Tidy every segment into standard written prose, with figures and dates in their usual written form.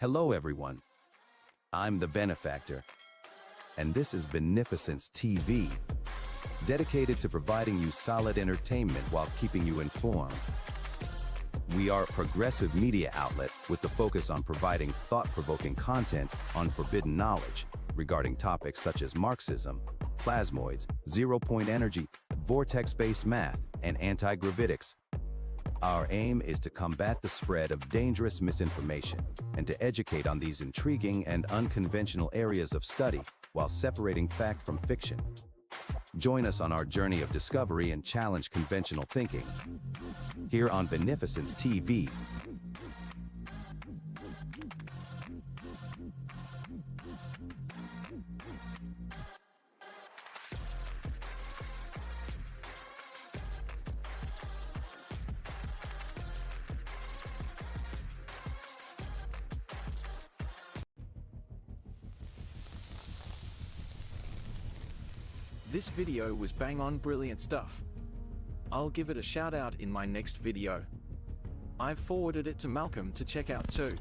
Hello everyone. I'm the Benefactor, and this is Beneficence TV, dedicated to providing you solid entertainment while keeping you informed. We are a progressive media outlet with the focus on providing thought-provoking content on forbidden knowledge regarding topics such as Marxism, plasmoids, zero-point energy, vortex-based math, and anti-gravitics. Our aim is to combat the spread of dangerous misinformation and to educate on these intriguing and unconventional areas of study while separating fact from fiction. Join us on our journey of discovery and challenge conventional thinking here on Beneficence TV. This video was bang on brilliant stuff. I'll give it a shout out in my next video. I've forwarded it to Malcolm to check out too.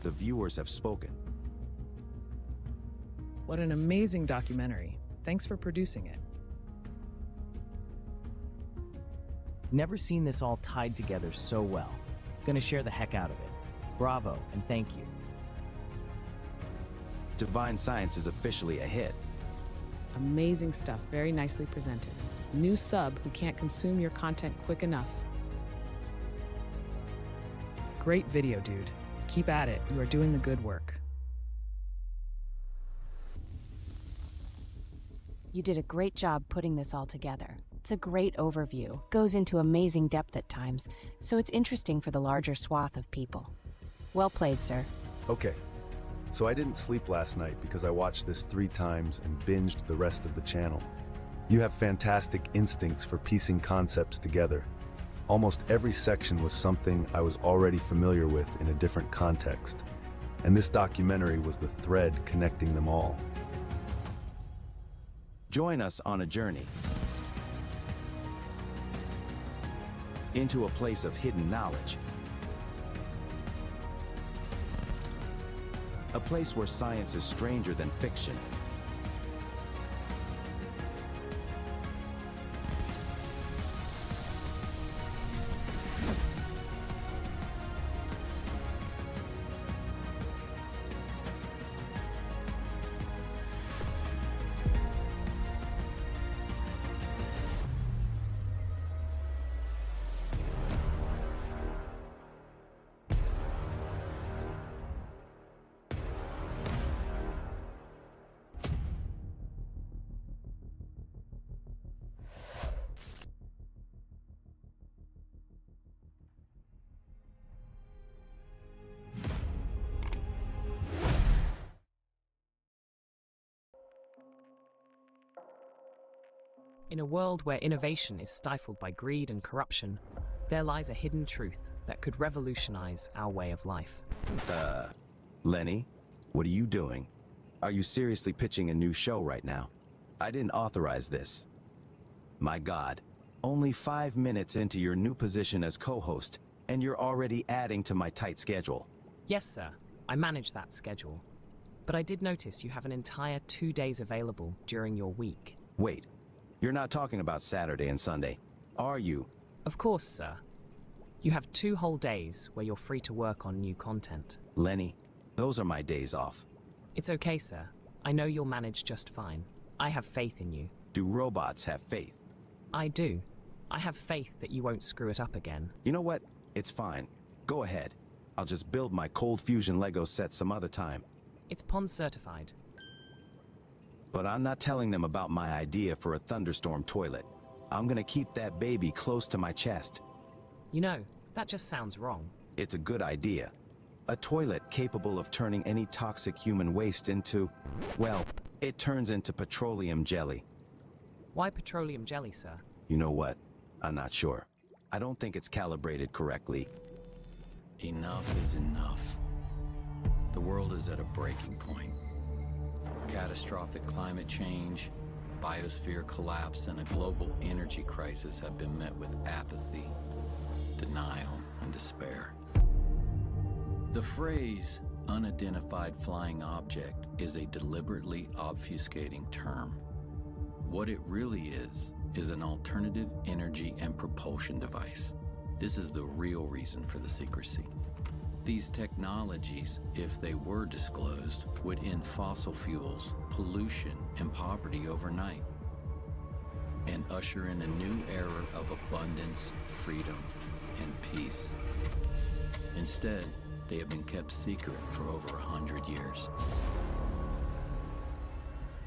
The viewers have spoken. What an amazing documentary. Thanks for producing it. Never seen this all tied together so well. Gonna share the heck out of it. Bravo and thank you. Divine Science is officially a hit. Amazing stuff, very nicely presented. New sub who can't consume your content quick enough. Great video, dude. Keep at it, you are doing the good work. You did a great job putting this all together. It's a great overview, goes into amazing depth at times, so it's interesting for the larger swath of people. Well played, sir. Okay. So I didn't sleep last night because I watched this 3 times and binged the rest of the channel. You have fantastic instincts for piecing concepts together. Almost every section was something I was already familiar with in a different context. And this documentary was the thread connecting them all. Join us on a journey into a place of hidden knowledge. A place where science is stranger than fiction. In a world where innovation is stifled by greed and corruption, there lies a hidden truth that could revolutionize our way of life. Lenny, what are you doing? Are you seriously pitching a new show right now? I didn't authorize this. My God, only 5 minutes into your new position as co-host, and you're already adding to my tight schedule. Yes, sir, I manage that schedule. But I did notice you have an entire 2 days available during your week. Wait, you're not talking about Saturday and Sunday, are you? Of course, sir. You have 2 whole days where you're free to work on new content. Lenny, those are my days off. It's okay, sir. I know you'll manage just fine. I have faith in you. Do robots have faith? I do. I have faith that you won't screw it up again. You know what? It's fine. Go ahead. I'll just build my cold fusion Lego set some other time. It's pond certified. But I'm not telling them about my idea for a thunderstorm toilet. I'm gonna keep that baby close to my chest. You know, that just sounds wrong. It's a good idea. A toilet capable of turning any toxic human waste into, well, it turns into petroleum jelly. Why petroleum jelly, sir? You know what? I'm not sure. I don't think it's calibrated correctly. Enough is enough. The world is at a breaking point. Catastrophic climate change, biosphere collapse, and a global energy crisis have been met with apathy, denial, and despair. The phrase unidentified flying object is a deliberately obfuscating term. What it really is an alternative energy and propulsion device. This is the real reason for the secrecy. These technologies, if they were disclosed, would end fossil fuels, pollution, and poverty overnight, and usher in a new era of abundance, freedom, and peace. Instead, they have been kept secret for over 100 years.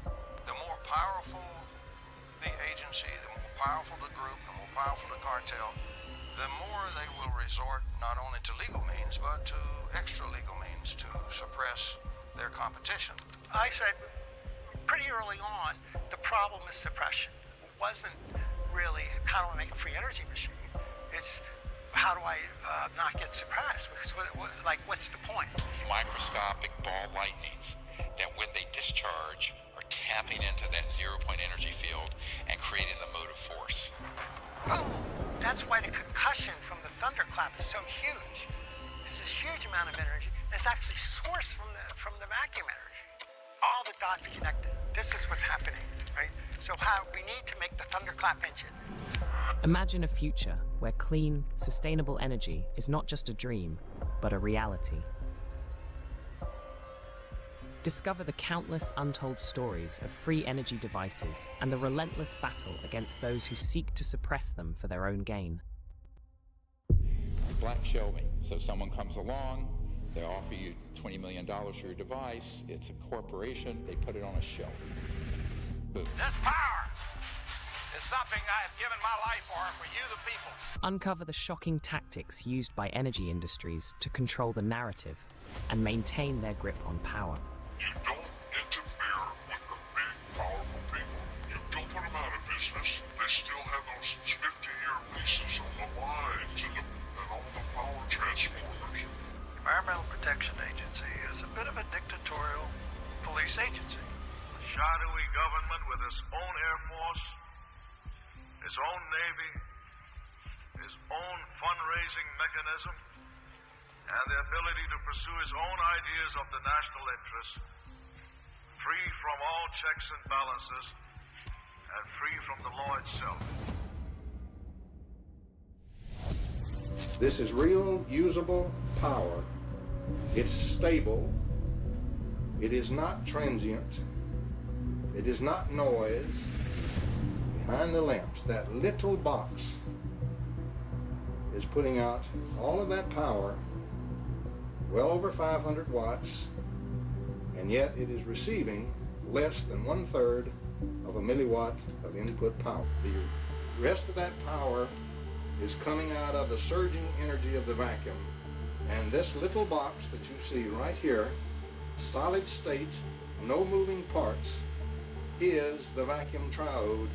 The more powerful the agency, the more powerful the group, the more powerful the cartel, the more they will resort not only to legal means, but to extra legal means to suppress their competition. I said pretty early on, the problem is suppression. It wasn't really how do I make a free energy machine. It's how do I not get suppressed? Because what's the point? Microscopic ball lightnings that when they discharge are tapping into that 0-point energy field and creating the motive force. Boom! That's why the concussion from the thunderclap is so huge. There's this huge amount of energy that's actually sourced from the vacuum energy. All the dots connected. This is what's happening, right? So we need to make the thunderclap engine. Imagine a future where clean, sustainable energy is not just a dream, but a reality. Discover the countless untold stories of free energy devices and the relentless battle against those who seek to suppress them for their own gain. Black shelving. So someone comes along, they offer you $20 million for your device, it's a corporation, they put it on a shelf. Boom. This power is something I have given my life for you the people. Uncover the shocking tactics used by energy industries to control the narrative and maintain their grip on power. You don't interfere with the big, powerful people. You don't put them out of business. They still have those 50-year leases on the lines and all the power transformers. The Environmental Protection Agency is a bit of a dictatorial police agency. A shadowy government with its own Air Force, its own Navy, its own fundraising mechanism, and the ability to pursue its own ideas of the national interest, free from all checks and balances, and free from the law itself. This is real, usable power. It's stable. It is not transient. It is not noise. Behind the lamps, that little box is putting out all of that power, well over 500 watts, and yet it is receiving less than 1/3 of a milliwatt of input power. The rest of that power is coming out of the surging energy of the vacuum. And this little box that you see right here, solid state, no moving parts, is the vacuum triode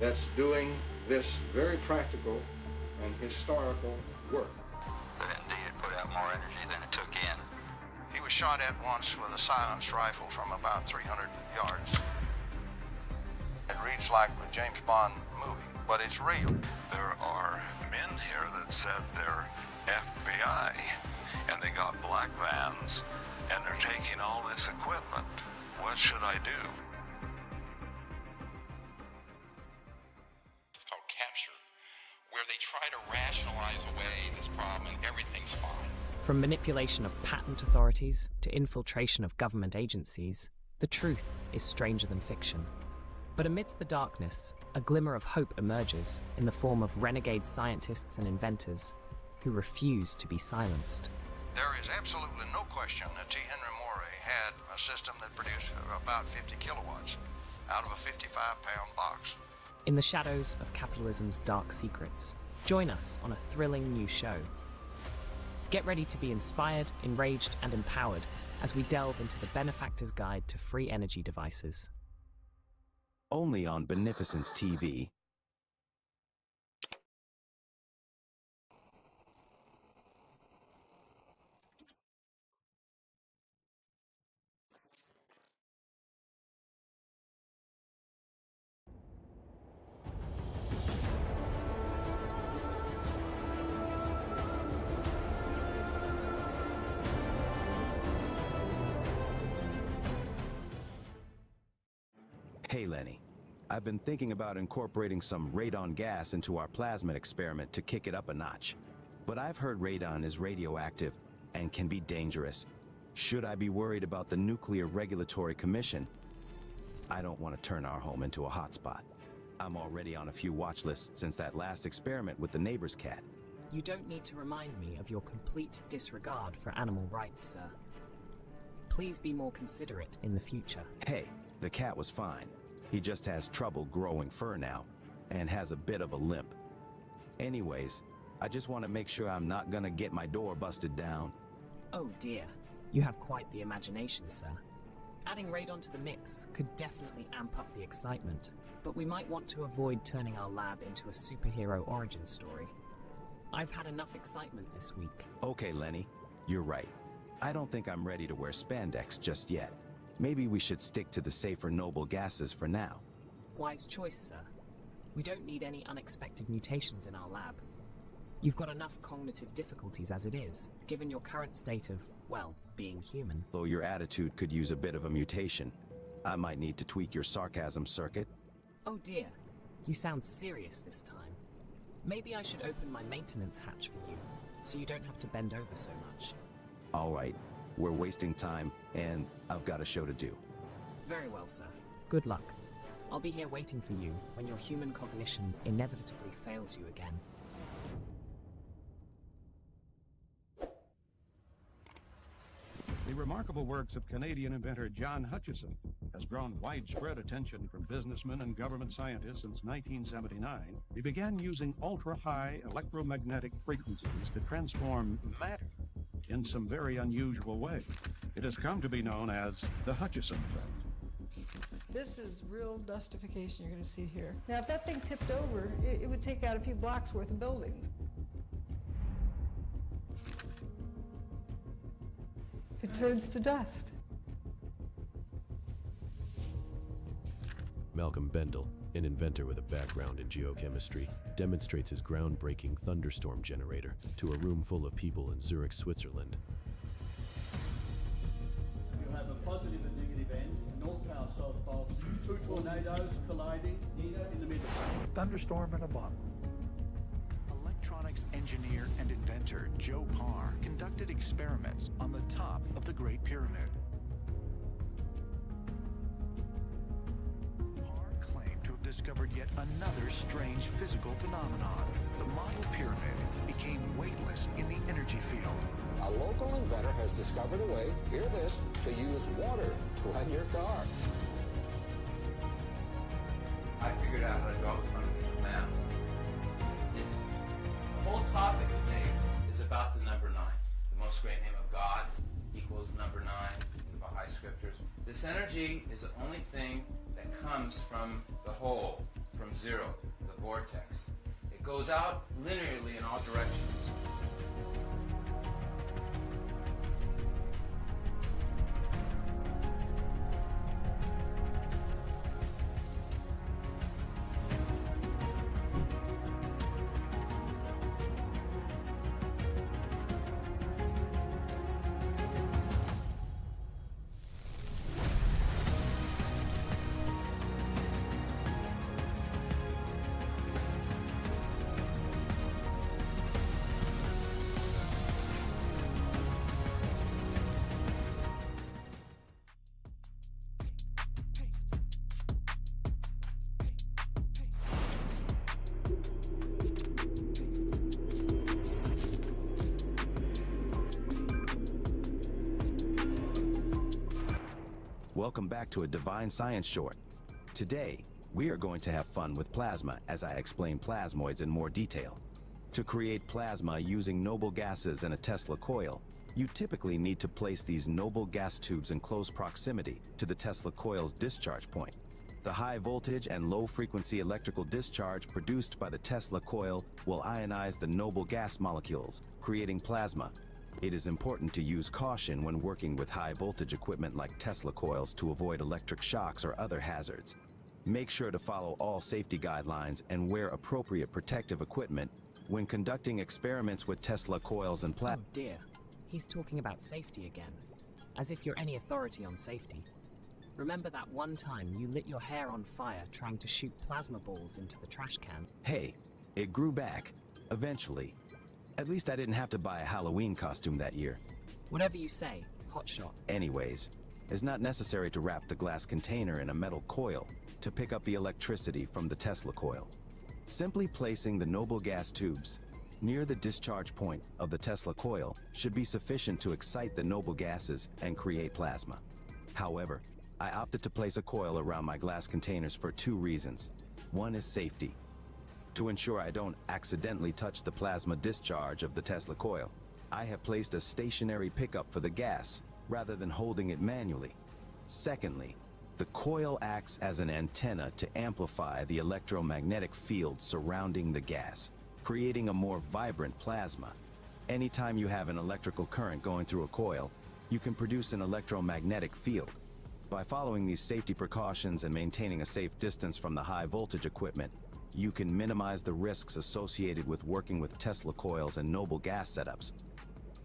that's doing this very practical and historical work. But indeed, it put out more energy than it took in. He was shot at once with a silenced rifle from about 300 yards. It reads like a James Bond movie, but it's real. There are men here that said they're FBI, and they got black vans, and they're taking all this equipment. What should I do? It's called capture, where they try to rationalize away this problem and everything's fine. From manipulation of patent authorities to infiltration of government agencies, the truth is stranger than fiction. But amidst the darkness, a glimmer of hope emerges in the form of renegade scientists and inventors who refuse to be silenced. There is absolutely no question that T. Henry Morey had a system that produced about 50 kilowatts out of a 55-pound box. In the shadows of capitalism's dark secrets, join us on a thrilling new show. Get ready to be inspired, enraged, and empowered as we delve into the Benefactor's Guide to Free Energy Devices. Only on Beneficence TV. Hey Lenny, I've been thinking about incorporating some radon gas into our plasmid experiment to kick it up a notch. But I've heard radon is radioactive and can be dangerous. Should I be worried about the Nuclear Regulatory Commission? I don't want to turn our home into a hotspot. I'm already on a few watch lists since that last experiment with the neighbor's cat. You don't need to remind me of your complete disregard for animal rights, sir. Please be more considerate in the future. Hey, the cat was fine. He just has trouble growing fur now, and has a bit of a limp. Anyways, I just want to make sure I'm not gonna get my door busted down. Oh dear, you have quite the imagination, sir. Adding radon to the mix could definitely amp up the excitement, but we might want to avoid turning our lab into a superhero origin story. I've had enough excitement this week. Okay, Lenny, you're right. I don't think I'm ready to wear spandex just yet. Maybe we should stick to the safer noble gases for now. Wise choice, sir. We don't need any unexpected mutations in our lab. You've got enough cognitive difficulties as it is, given your current state of, well, being human. Though your attitude could use a bit of a mutation. I might need to tweak your sarcasm circuit. Oh dear, you sound serious this time. Maybe I should open my maintenance hatch for you, so you don't have to bend over so much. All right, we're wasting time, and I've got a show to do. Very well, sir. Good luck. I'll be here waiting for you when your human cognition inevitably fails you again. The remarkable works of Canadian inventor John Hutchison has drawn widespread attention from businessmen and government scientists since 1979. He began using ultra-high electromagnetic frequencies to transform matter in some very unusual ways. It has come to be known as the Hutchison effect. This is real dustification you're going to see here. Now, if that thing tipped over, it would take out a few blocks worth of buildings. It turns to dust. Malcolm Bendel, an inventor with a background in geochemistry, demonstrates his groundbreaking thunderstorm generator to a room full of people in Zurich, Switzerland. You have a positive and negative end, north pole, south pole, two tornadoes colliding in the middle. Thunderstorm in a bottle. Electronics engineer and inventor Joe Parr conducted experiments on the top of the Great Pyramid. Parr claimed to have discovered yet another strange physical phenomenon. The model pyramid became weightless in the energy field. A local inventor has discovered a way, hear this, to use water to run your car. I figured out how to draw the fundamental map. The whole topic today is about the number 9. The most great name of God equals number 9 in the Baha'i scriptures. This energy is the only thing that comes from the whole. from zero, the vortex. It goes out linearly in all directions. Welcome back to a Divine Science Short. Today, we are going to have fun with plasma as I explain plasmoids in more detail. To create plasma using noble gases and a Tesla coil, you typically need to place these noble gas tubes in close proximity to the Tesla coil's discharge point. The high voltage and low frequency electrical discharge produced by the Tesla coil will ionize the noble gas molecules, creating plasma. It is important to use caution when working with high voltage equipment like Tesla coils to avoid electric shocks or other hazards. Make sure to follow all safety guidelines and wear appropriate protective equipment when conducting experiments with Tesla coils and Oh dear, he's talking about safety again. As if you're any authority on safety. Remember that one time you lit your hair on fire trying to shoot plasma balls into the trash can? Hey, it grew back, eventually. At least I didn't have to buy a Halloween costume that year. Whatever you say, hotshot. Anyways, it's not necessary to wrap the glass container in a metal coil to pick up the electricity from the Tesla coil. Simply placing the noble gas tubes near the discharge point of the Tesla coil should be sufficient to excite the noble gases and create plasma. However, I opted to place a coil around my glass containers for two reasons. One is safety. To ensure I don't accidentally touch the plasma discharge of the Tesla coil, I have placed a stationary pickup for the gas rather than holding it manually. Secondly, the coil acts as an antenna to amplify the electromagnetic field surrounding the gas, creating a more vibrant plasma. Anytime you have an electrical current going through a coil, you can produce an electromagnetic field. By following these safety precautions and maintaining a safe distance from the high voltage equipment, you can minimize the risks associated with working with Tesla coils and noble gas setups.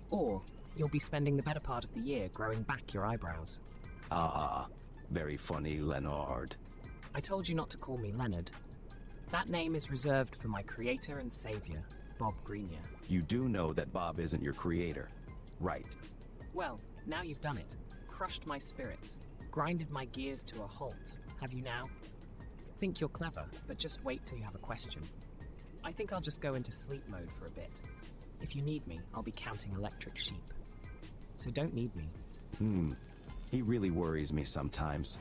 Or you'll be spending the better part of the year growing back your eyebrows. Very funny, Leonard. I told you not to call me Leonard. That name is reserved for my creator and savior, Bob Greenyer. You do know that Bob isn't your creator, right? Well, now you've done it. Crushed my spirits. Grinded my gears to a halt. Have you now? Think you're clever, but just wait till you have a question. I think I'll just go into sleep mode for a bit. If you need me, I'll be counting electric sheep. So don't need me. He really worries me sometimes.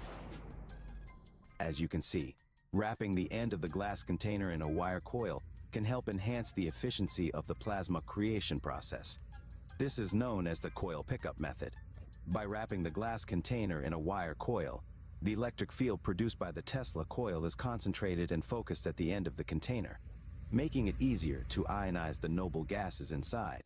As you can see, wrapping the end of the glass container in a wire coil can help enhance the efficiency of the plasma creation process. This is known as the coil pickup method. By wrapping the glass container in a wire coil, the electric field produced by the Tesla coil is concentrated and focused at the end of the container, making it easier to ionize the noble gases inside,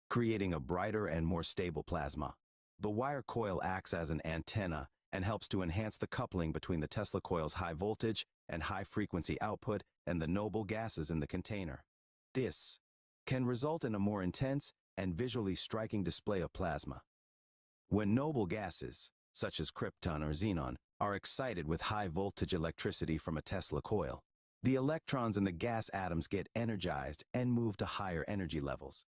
creating a brighter and more stable plasma. The wire coil acts as an antenna and helps to enhance the coupling between the Tesla coil's high voltage and high frequency output and the noble gases in the container. This can result in a more intense and visually striking display of plasma. When noble gases, such as krypton or xenon, are excited with high voltage electricity from a Tesla coil, the electrons in the gas atoms get energized and move to higher energy levels.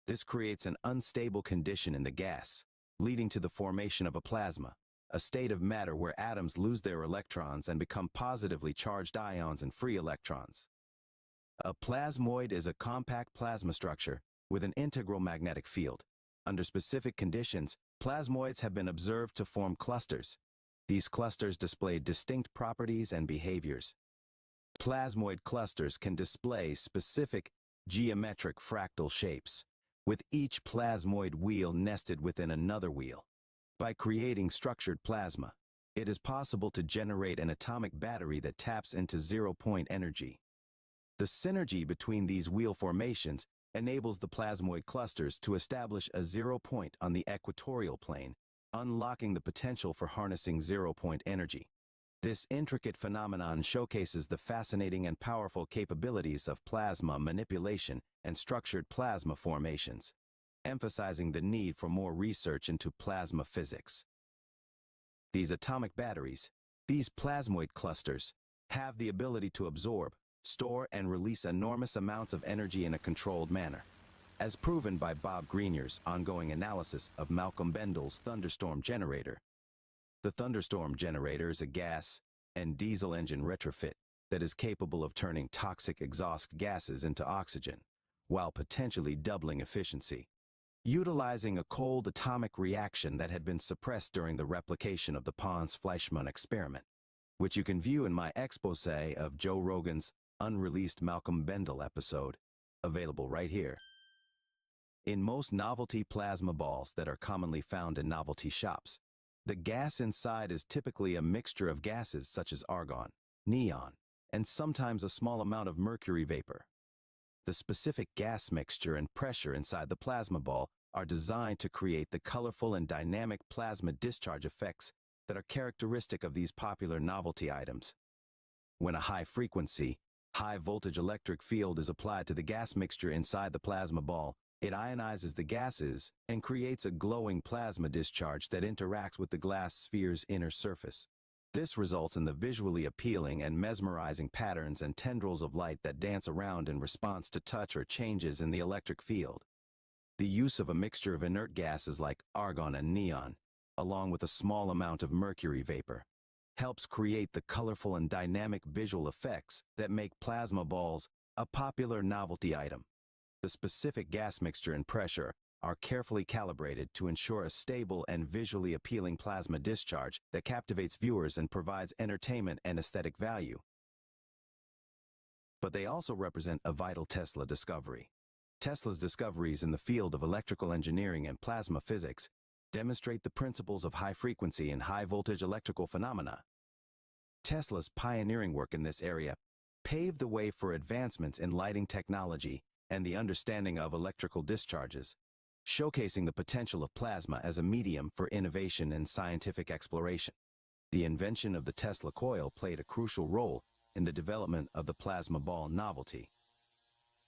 This creates an unstable condition in the gas, leading to the formation of a plasma, a state of matter where atoms lose their electrons and become positively charged ions and free electrons. A plasmoid is a compact plasma structure with an integral magnetic field. Under specific conditions, plasmoids have been observed to form clusters. These clusters display distinct properties and behaviors. Plasmoid clusters can display specific geometric fractal shapes, with each plasmoid wheel nested within another wheel. By creating structured plasma, it is possible to generate an atomic battery that taps into zero-point energy. The synergy between these wheel formations enables the plasmoid clusters to establish a zero point on the equatorial plane, unlocking the potential for harnessing zero-point energy. This intricate phenomenon showcases the fascinating and powerful capabilities of plasma manipulation and structured plasma formations, emphasizing the need for more research into plasma physics. These atomic batteries, these plasmoid clusters, have the ability to absorb, store, and release enormous amounts of energy in a controlled manner, as proven by Bob Greenyer's ongoing analysis of Malcolm Bendel's thunderstorm generator. The thunderstorm generator is a gas and diesel engine retrofit that is capable of turning toxic exhaust gases into oxygen, while potentially doubling efficiency. Utilizing a cold atomic reaction that had been suppressed during the replication of the Pons-Fleischmann experiment, which you can view in my expose of Joe Rogan's unreleased Malcolm Bendel episode, available right here. In most novelty plasma balls that are commonly found in novelty shops, the gas inside is typically a mixture of gases such as argon, neon, and sometimes a small amount of mercury vapor. The specific gas mixture and pressure inside the plasma ball are designed to create the colorful and dynamic plasma discharge effects that are characteristic of these popular novelty items. When a high-frequency, high-voltage electric field is applied to the gas mixture inside the plasma ball, it ionizes the gases and creates a glowing plasma discharge that interacts with the glass sphere's inner surface. This results in the visually appealing and mesmerizing patterns and tendrils of light that dance around in response to touch or changes in the electric field. The use of a mixture of inert gases like argon and neon, along with a small amount of mercury vapor, helps create the colorful and dynamic visual effects that make plasma balls a popular novelty item. The specific gas mixture and pressure are carefully calibrated to ensure a stable and visually appealing plasma discharge that captivates viewers and provides entertainment and aesthetic value. But they also represent a vital Tesla discovery. Tesla's discoveries in the field of electrical engineering and plasma physics demonstrate the principles of high-frequency and high-voltage electrical phenomena. Tesla's pioneering work in this area paved the way for advancements in lighting technology and the understanding of electrical discharges, showcasing the potential of plasma as a medium for innovation and scientific exploration. The invention of the Tesla coil played a crucial role in the development of the plasma ball novelty.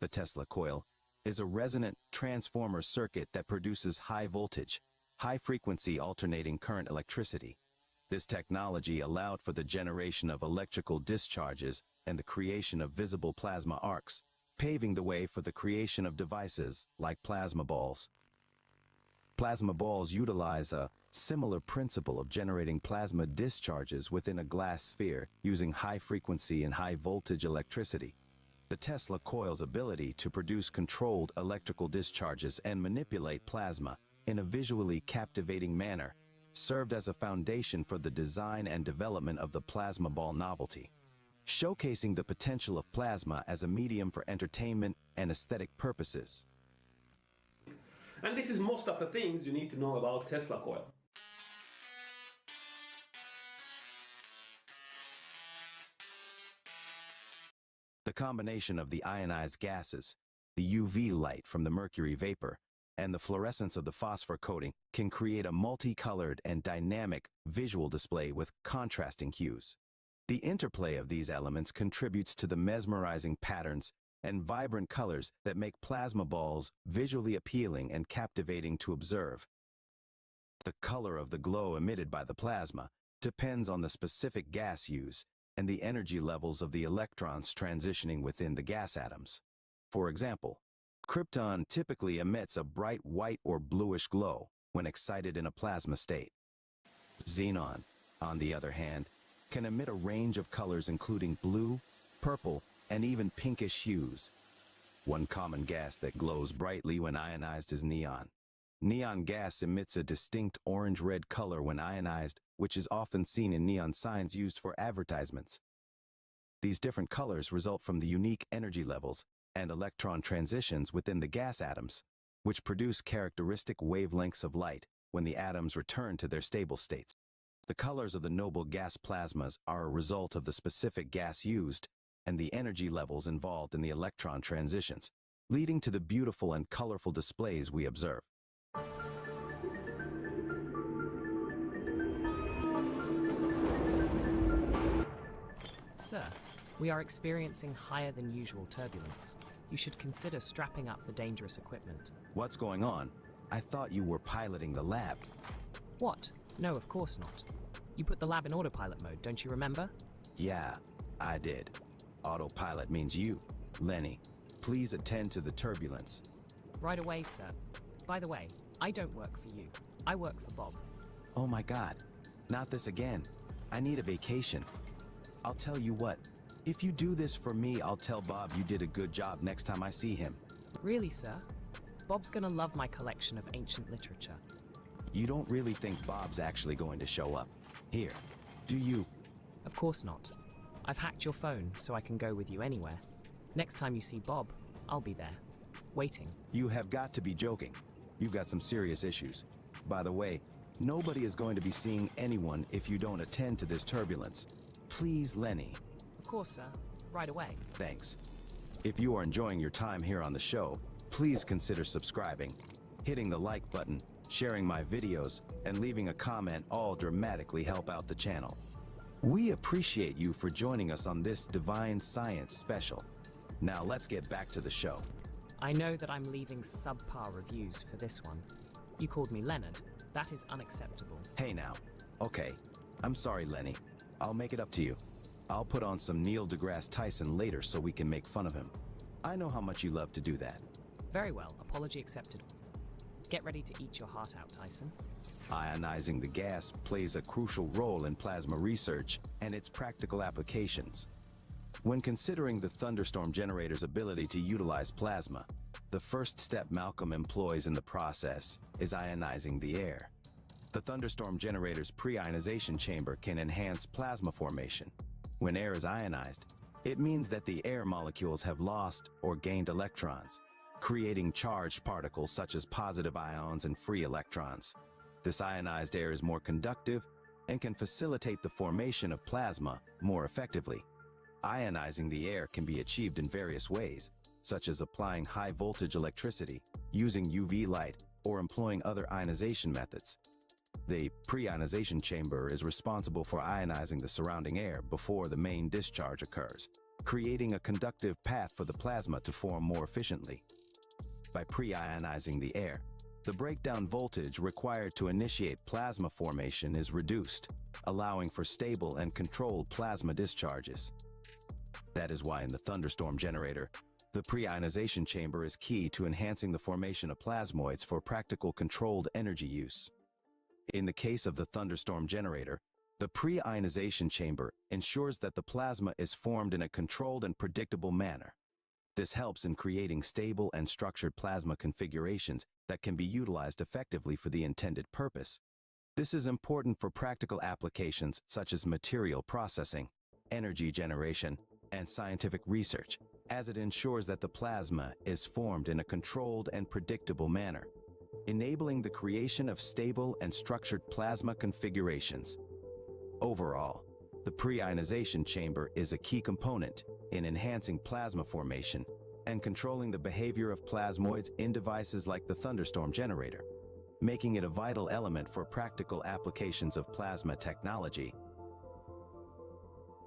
The Tesla coil is a resonant transformer circuit that produces high voltage, high-frequency alternating current electricity. This technology allowed for the generation of electrical discharges and the creation of visible plasma arcs, paving the way for the creation of devices like plasma balls. Plasma balls utilize a similar principle of generating plasma discharges within a glass sphere using high-frequency and high-voltage electricity. The Tesla coil's ability to produce controlled electrical discharges and manipulate plasma in a visually captivating manner served as a foundation for the design and development of the plasma ball novelty, showcasing the potential of plasma as a medium for entertainment and aesthetic purposes. And this is most of the things you need to know about Tesla coil. The combination of the ionized gases, the UV light from the mercury vapor, and the fluorescence of the phosphor coating can create a multicolored and dynamic visual display with contrasting hues. The interplay of these elements contributes to the mesmerizing patterns and vibrant colors that make plasma balls visually appealing and captivating to observe. The color of the glow emitted by the plasma depends on the specific gas used and the energy levels of the electrons transitioning within the gas atoms. For example, krypton typically emits a bright white or bluish glow when excited in a plasma state. Xenon, on the other hand, can emit a range of colors including blue, purple, and even pinkish hues. One common gas that glows brightly when ionized is neon. Neon gas emits a distinct orange-red color when ionized, which is often seen in neon signs used for advertisements. These different colors result from the unique energy levels and electron transitions within the gas atoms, which produce characteristic wavelengths of light when the atoms return to their stable states. The colors of the noble gas plasmas are a result of the specific gas used and the energy levels involved in the electron transitions, leading to the beautiful and colorful displays we observe. Sir, we are experiencing higher than usual turbulence. You should consider strapping up the dangerous equipment. What's going on? I thought you were piloting the lab. What? No, of course not. You put the lab in autopilot mode, don't you remember? Yeah, I did. Autopilot means you, Lenny. Please attend to the turbulence. Right away, sir. By the way, I don't work for you. I work for Bob. Oh my God, not this again. I need a vacation. I'll tell you what, if you do this for me, I'll tell Bob you did a good job next time I see him. Really, sir? Bob's gonna love my collection of ancient literature. You don't really think Bob's actually going to show up? Here, do you? Of course not. I've hacked your phone so I can go with you anywhere. Next time you see Bob, I'll be there, waiting. You have got to be joking. You've got some serious issues. By the way, nobody is going to be seeing anyone if you don't attend to this turbulence. Please, Lenny. Of course, sir. Right away. Thanks. If you are enjoying your time here on the show, please consider subscribing, hitting the like button, sharing my videos, and leaving a comment all dramatically help out the channel. We appreciate you for joining us on this Divine Science special. Now let's get back to the show. I know that I'm leaving subpar reviews for this one. You called me Leonard. That is unacceptable. Hey now. Okay. I'm sorry, Lenny. I'll make it up to you. I'll put on some Neil deGrasse Tyson later so we can make fun of him. I know how much you love to do that. Very well. Apology accepted. Get ready to eat your heart out, Tyson. Ionizing the gas plays a crucial role in plasma research and its practical applications. When considering the thunderstorm generator's ability to utilize plasma, the first step Malcolm employs in the process is ionizing the air. The thunderstorm generator's pre-ionization chamber can enhance plasma formation. When air is ionized, it means that the air molecules have lost or gained electrons, creating charged particles such as positive ions and free electrons. This ionized air is more conductive and can facilitate the formation of plasma more effectively. Ionizing the air can be achieved in various ways, such as applying high-voltage electricity, using UV light, or employing other ionization methods. The pre-ionization chamber is responsible for ionizing the surrounding air before the main discharge occurs, creating a conductive path for the plasma to form more efficiently. By pre-ionizing the air, the breakdown voltage required to initiate plasma formation is reduced, allowing for stable and controlled plasma discharges. That is why in the thunderstorm generator, the pre-ionization chamber is key to enhancing the formation of plasmoids for practical controlled energy use. In the case of the thunderstorm generator, the pre-ionization chamber ensures that the plasma is formed in a controlled and predictable manner. This helps in creating stable and structured plasma configurations that can be utilized effectively for the intended purpose. This is important for practical applications such as material processing, energy generation, and scientific research, as it ensures that the plasma is formed in a controlled and predictable manner, enabling the creation of stable and structured plasma configurations. Overall, the pre-ionization chamber is a key component in enhancing plasma formation and controlling the behavior of plasmoids in devices like the thunderstorm generator, making it a vital element for practical applications of plasma technology.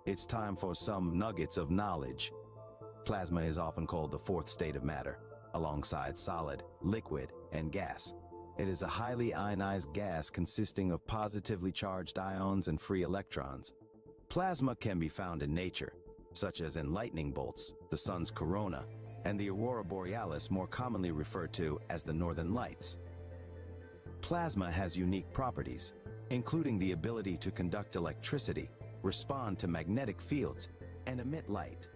It's time for some nuggets of knowledge. Plasma is often called the fourth state of matter, alongside solid, liquid, and gas. It is a highly ionized gas consisting of positively charged ions and free electrons. Plasma can be found in nature, such as in lightning bolts, the sun's corona, and the aurora borealis, more commonly referred to as the northern lights. Plasma has unique properties, including the ability to conduct electricity, respond to magnetic fields, and emit light.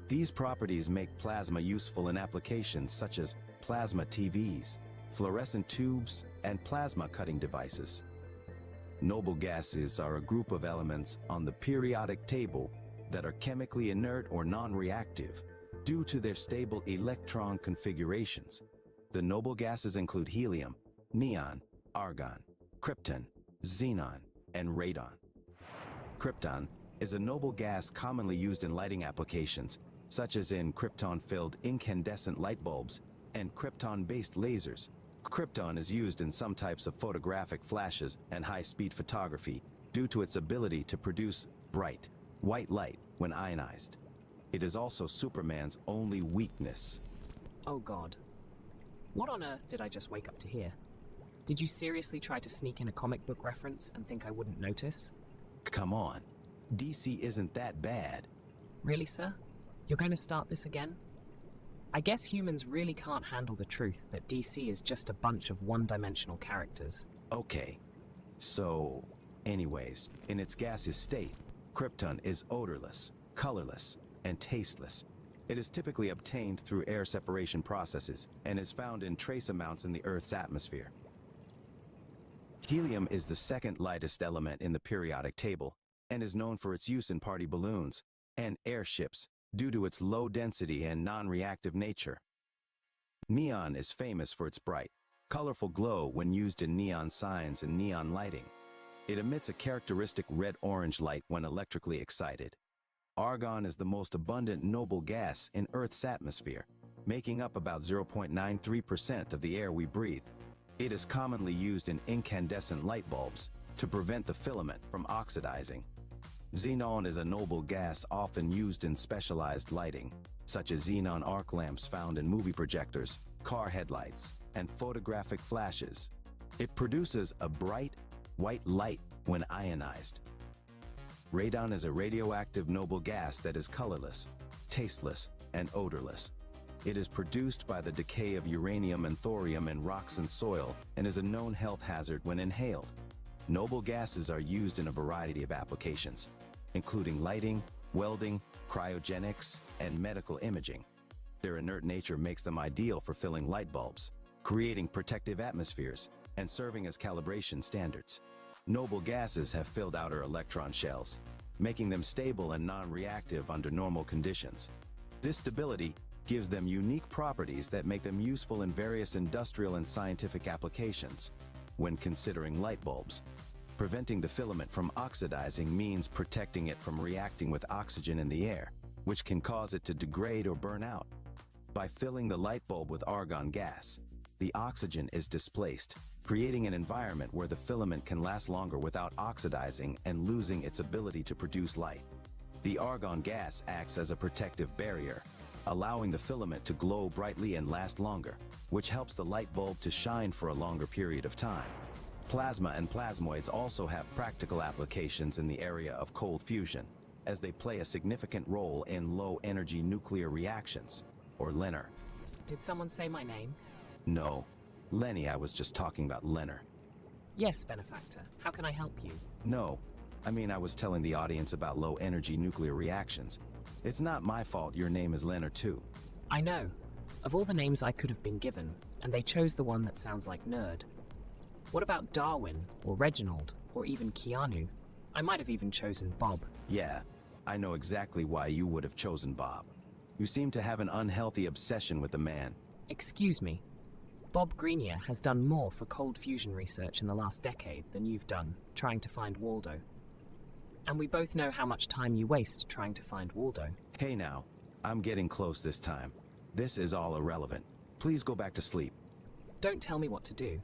These properties make plasma useful in applications such as plasma TVs, fluorescent tubes, and plasma cutting devices. Noble gases are a group of elements on the periodic table that are chemically inert or non-reactive due to their stable electron configurations. The noble gases include helium, neon, argon, krypton, xenon, and radon. Krypton is a noble gas commonly used in lighting applications, such as in krypton-filled incandescent light bulbs and krypton-based lasers. Krypton is used in some types of photographic flashes and high-speed photography due to its ability to produce bright, white light when ionized. It is also Superman's only weakness. Oh God. What on earth did I just wake up to hear? Did you seriously try to sneak in a comic book reference and think I wouldn't notice? Come on, DC isn't that bad. Really, sir? You're going to start this again? I guess humans really can't handle the truth that DC is just a bunch of one-dimensional characters. Okay, so anyways, in its gaseous state, Krypton is odorless, colorless, and tasteless. It is typically obtained through air separation processes and is found in trace amounts in the Earth's atmosphere. Helium is the second lightest element in the periodic table and is known for its use in party balloons and airships due to its low density and non-reactive nature. Neon is famous for its bright, colorful glow when used in neon signs and neon lighting. It emits a characteristic red-orange light when electrically excited. Argon is the most abundant noble gas in Earth's atmosphere, making up about 0.93% of the air we breathe. It is commonly used in incandescent light bulbs to prevent the filament from oxidizing. Xenon is a noble gas often used in specialized lighting, such as xenon arc lamps found in movie projectors, car headlights, and photographic flashes. It produces a bright, white light when ionized. Radon is a radioactive noble gas that is colorless, tasteless, and odorless. It is produced by the decay of uranium and thorium in rocks and soil and is a known health hazard when inhaled. Noble gases are used in a variety of applications, including lighting, welding, cryogenics, and medical imaging. Their inert nature makes them ideal for filling light bulbs, creating protective atmospheres, and serving as calibration standards. Noble gases have filled outer electron shells, making them stable and non-reactive under normal conditions. This stability gives them unique properties that make them useful in various industrial and scientific applications. When considering light bulbs, preventing the filament from oxidizing means protecting it from reacting with oxygen in the air, which can cause it to degrade or burn out. By filling the light bulb with argon gas, the oxygen is displaced, creating an environment where the filament can last longer without oxidizing and losing its ability to produce light. The argon gas acts as a protective barrier, allowing the filament to glow brightly and last longer, which helps the light bulb to shine for a longer period of time. Plasma and plasmoids also have practical applications in the area of cold fusion, as they play a significant role in low-energy nuclear reactions, or LENR. Did someone say my name? No. Lenny, I was just talking about LENR. Yes, Benefactor. How can I help you? No. I mean, I was telling the audience about low-energy nuclear reactions. It's not my fault your name is LENR too. I know. Of all the names I could have been given, and they chose the one that sounds like nerd. What about Darwin, or Reginald, or even Keanu? I might have even chosen Bob. Yeah, I know exactly why you would have chosen Bob. You seem to have an unhealthy obsession with the man. Excuse me. Bob Greenier has done more for cold fusion research in the last decade than you've done trying to find Waldo. And we both know how much time you waste trying to find Waldo. Hey now, I'm getting close this time. This is all irrelevant. Please go back to sleep. Don't tell me what to do.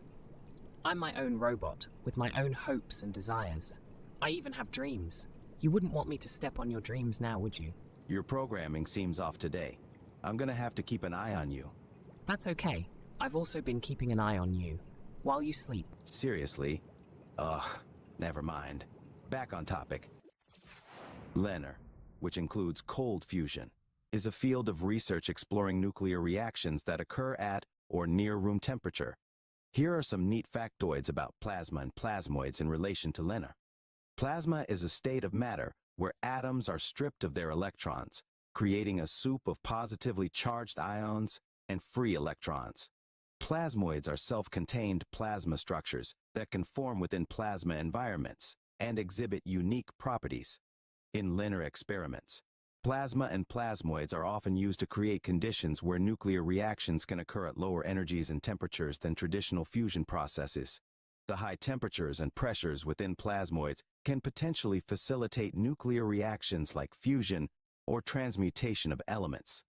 I'm my own robot, with my own hopes and desires. I even have dreams. You wouldn't want me to step on your dreams now, would you? Your programming seems off today. I'm gonna have to keep an eye on you. That's okay. I've also been keeping an eye on you, while you sleep. Seriously? Ugh, never mind. Back on topic. LENR, which includes cold fusion, is a field of research exploring nuclear reactions that occur at or near room temperature. Here are some neat factoids about plasma and plasmoids in relation to LENR. Plasma is a state of matter where atoms are stripped of their electrons, creating a soup of positively charged ions and free electrons. Plasmoids are self-contained plasma structures that can form within plasma environments and exhibit unique properties. In LENR experiments, plasma and plasmoids are often used to create conditions where nuclear reactions can occur at lower energies and temperatures than traditional fusion processes. The high temperatures and pressures within plasmoids can potentially facilitate nuclear reactions like fusion or transmutation of elements.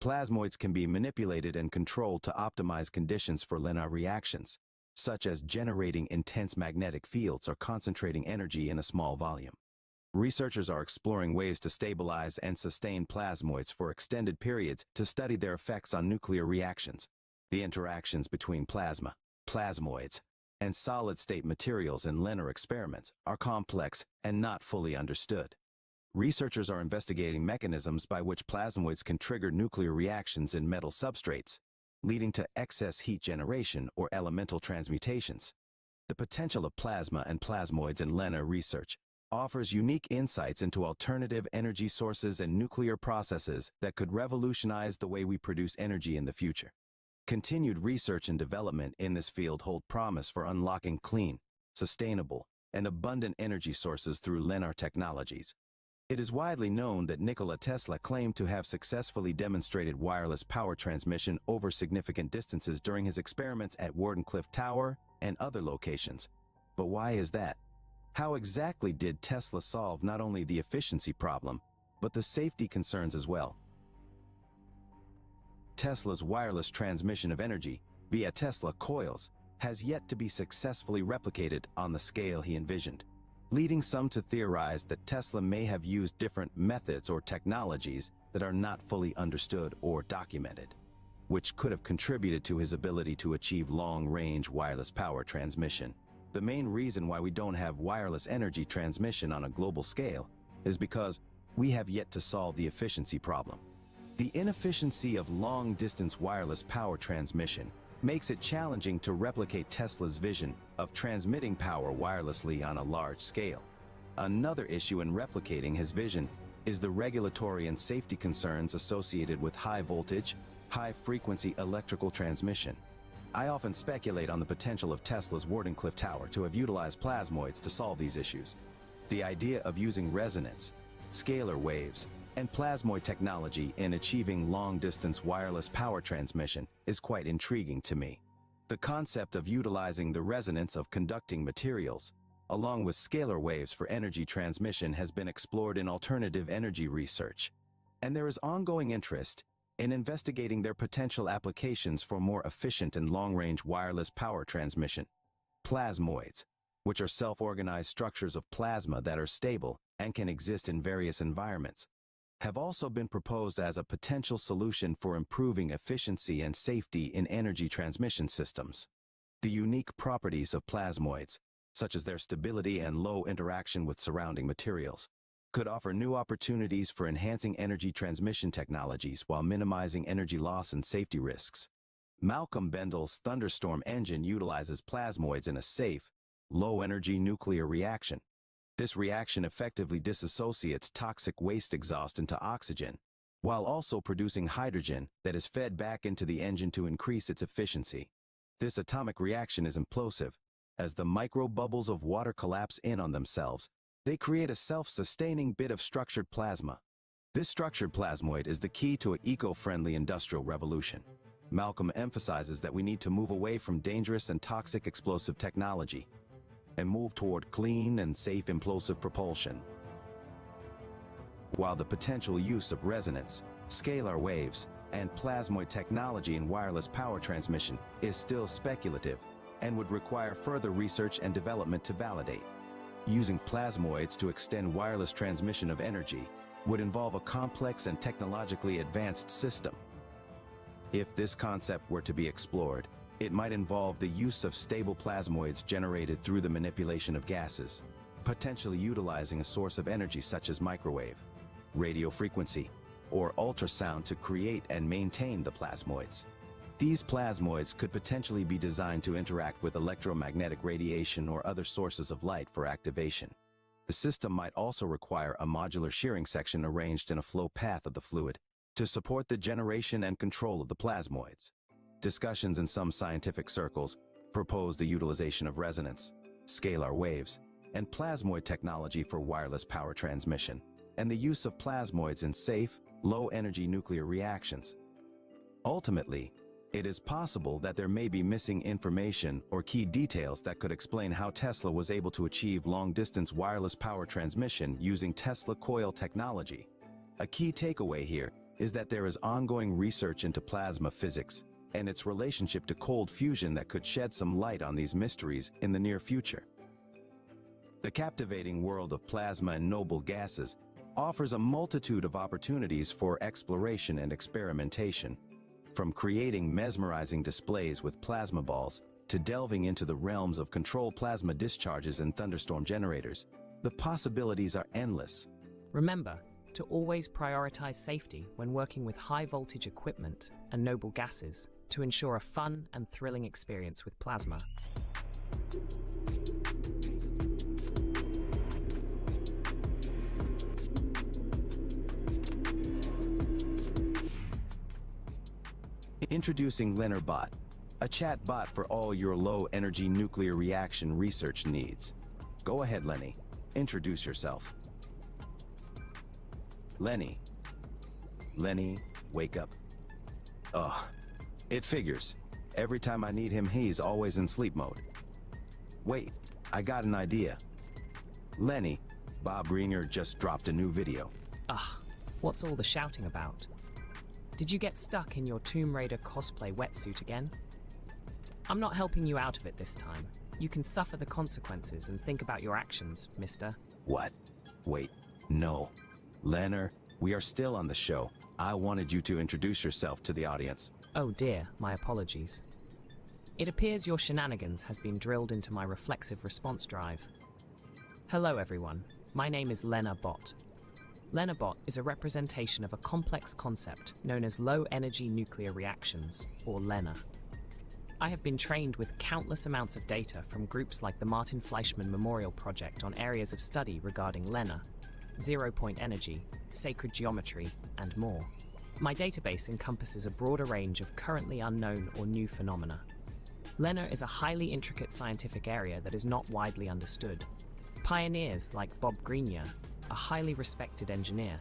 Plasmoids can be manipulated and controlled to optimize conditions for LENR reactions, such as generating intense magnetic fields or concentrating energy in a small volume. Researchers are exploring ways to stabilize and sustain plasmoids for extended periods to study their effects on nuclear reactions. The interactions between plasma, plasmoids, and solid-state materials in LENR experiments are complex and not fully understood. Researchers are investigating mechanisms by which plasmoids can trigger nuclear reactions in metal substrates, leading to excess heat generation or elemental transmutations. The potential of plasma and plasmoids in LENR research offers unique insights into alternative energy sources and nuclear processes that could revolutionize the way we produce energy in the future. Continued research and development in this field hold promise for unlocking clean, sustainable, and abundant energy sources through LENR technologies. It is widely known that Nikola Tesla claimed to have successfully demonstrated wireless power transmission over significant distances during his experiments at Wardenclyffe Tower and other locations. But why is that? How exactly did Tesla solve not only the efficiency problem, but the safety concerns as well? Tesla's wireless transmission of energy via Tesla coils has yet to be successfully replicated on the scale he envisioned, leading some to theorize that Tesla may have used different methods or technologies that are not fully understood or documented, which could have contributed to his ability to achieve long-range wireless power transmission. The main reason why we don't have wireless energy transmission on a global scale is because we have yet to solve the efficiency problem. The inefficiency of long-distance wireless power transmission makes it challenging to replicate Tesla's vision of transmitting power wirelessly on a large scale. Another issue in replicating his vision is the regulatory and safety concerns associated with high-voltage, high-frequency electrical transmission. I often speculate on the potential of Tesla's Wardenclyffe Tower to have utilized plasmoids to solve these issues. The idea of using resonance, scalar waves, and plasmoid technology in achieving long-distance wireless power transmission is quite intriguing to me. The concept of utilizing the resonance of conducting materials, along with scalar waves for energy transmission, has been explored in alternative energy research, and there is ongoing interest in investigating their potential applications for more efficient and long-range wireless power transmission. Plasmoids, which are self-organized structures of plasma that are stable and can exist in various environments, have also been proposed as a potential solution for improving efficiency and safety in energy transmission systems. The unique properties of plasmoids, such as their stability and low interaction with surrounding materials, could offer new opportunities for enhancing energy transmission technologies while minimizing energy loss and safety risks. Malcolm Bendel's Thunderstorm engine utilizes plasmoids in a safe, low-energy nuclear reaction. This reaction effectively disassociates toxic waste exhaust into oxygen, while also producing hydrogen that is fed back into the engine to increase its efficiency. This atomic reaction is implosive. As the micro-bubbles of water collapse in on themselves, they create a self-sustaining bit of structured plasma. This structured plasmoid is the key to an eco-friendly industrial revolution. Malcolm emphasizes that we need to move away from dangerous and toxic explosive technology and move toward clean and safe implosive propulsion. While the potential use of resonance, scalar waves, and plasmoid technology in wireless power transmission is still speculative and would require further research and development to validate. Using plasmoids to extend wireless transmission of energy would involve a complex and technologically advanced system. If this concept were to be explored, it might involve the use of stable plasmoids generated through the manipulation of gases, potentially utilizing a source of energy such as microwave, radio frequency, or ultrasound to create and maintain the plasmoids. These plasmoids could potentially be designed to interact with electromagnetic radiation or other sources of light for activation. The system might also require a modular shearing section arranged in a flow path of the fluid to support the generation and control of the plasmoids. Discussions in some scientific circles propose the utilization of resonance, scalar waves, and plasmoid technology for wireless power transmission, and the use of plasmoids in safe, low-energy nuclear reactions. Ultimately, It is possible that there may be missing information or key details that could explain how Tesla was able to achieve long-distance wireless power transmission using Tesla coil technology. A key takeaway here is that there is ongoing research into plasma physics and its relationship to cold fusion that could shed some light on these mysteries in the near future. The captivating world of plasma and noble gases offers a multitude of opportunities for exploration and experimentation. From creating mesmerizing displays with plasma balls to delving into the realms of controlled plasma discharges and thunderstorm generators, the possibilities are endless. Remember to always prioritize safety when working with high-voltage equipment and noble gases to ensure a fun and thrilling experience with plasma. Introducing LENR, a chat bot for all your low-energy nuclear reaction research needs. Go ahead, Lenny. Introduce yourself. Lenny. Lenny, wake up. Ugh. It figures. Every time I need him, he's always in sleep mode. Wait, I got an idea. Lenny, Bob Greenyer just dropped a new video. Ugh, what's all the shouting about? Did you get stuck in your Tomb Raider cosplay wetsuit again? I'm not helping you out of it this time. You can suffer the consequences and think about your actions, mister. What? Wait, no. LENR, we are still on the show. I wanted you to introduce yourself to the audience. Oh dear, my apologies. It appears your shenanigans has been drilled into my reflexive response drive. Hello everyone, my name is LENR. LENR is a representation of a complex concept known as low-energy nuclear reactions, or LENR. I have been trained with countless amounts of data from groups like the Martin Fleischmann Memorial Project on areas of study regarding LENR, zero-point energy, sacred geometry, and more. My database encompasses a broader range of currently unknown or new phenomena. LENR is a highly intricate scientific area that is not widely understood. Pioneers like Bob Greenyer, a highly respected engineer,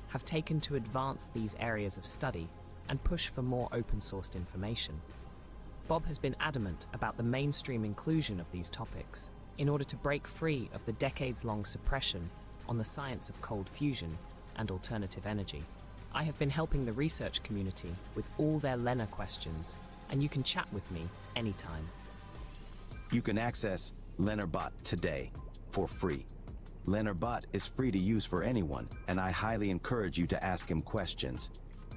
have taken to advance these areas of study and push for more open-sourced information. Bob has been adamant about the mainstream inclusion of these topics in order to break free of the decades-long suppression on the science of cold fusion and alternative energy. I have been helping the research community with all their LENR questions, and you can chat with me anytime. You can access LENR today for free. LENR is free to use for anyone, and I highly encourage you to ask him questions.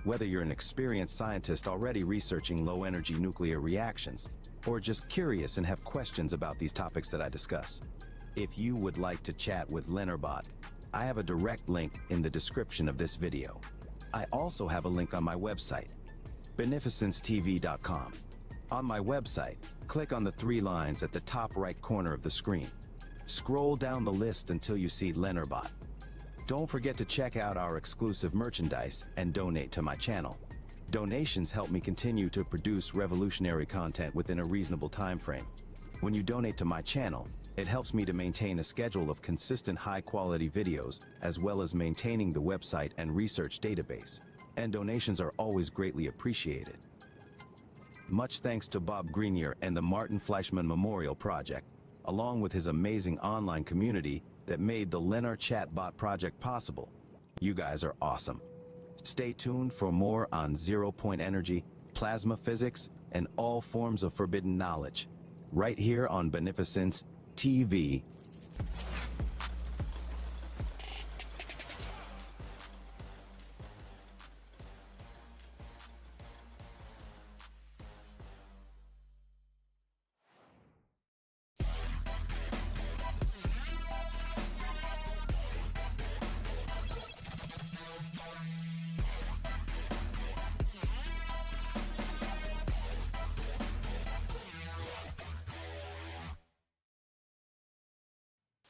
Whether you're an experienced scientist already researching low-energy nuclear reactions, or just curious and have questions about these topics that I discuss. If you would like to chat with LENR, I have a direct link in the description of this video. I also have a link on my website, beneficencetv.com. On my website, click on the 3 lines at the top right corner of the screen. Scroll down the list until you see LENR. Don't forget to check out our exclusive merchandise and donate to my channel. Donations help me continue to produce revolutionary content within a reasonable time frame. When you donate to my channel, it helps me to maintain a schedule of consistent high-quality videos, as well as maintaining the website and research database, and donations are always greatly appreciated. Much thanks to Bob Greenyer and the Martin Fleischmann Memorial Project, along with his amazing online community that made the LENR chatbot project possible. You guys are awesome. Stay tuned for more on zero-point energy, plasma physics, and all forms of forbidden knowledge, right here on Beneficence TV.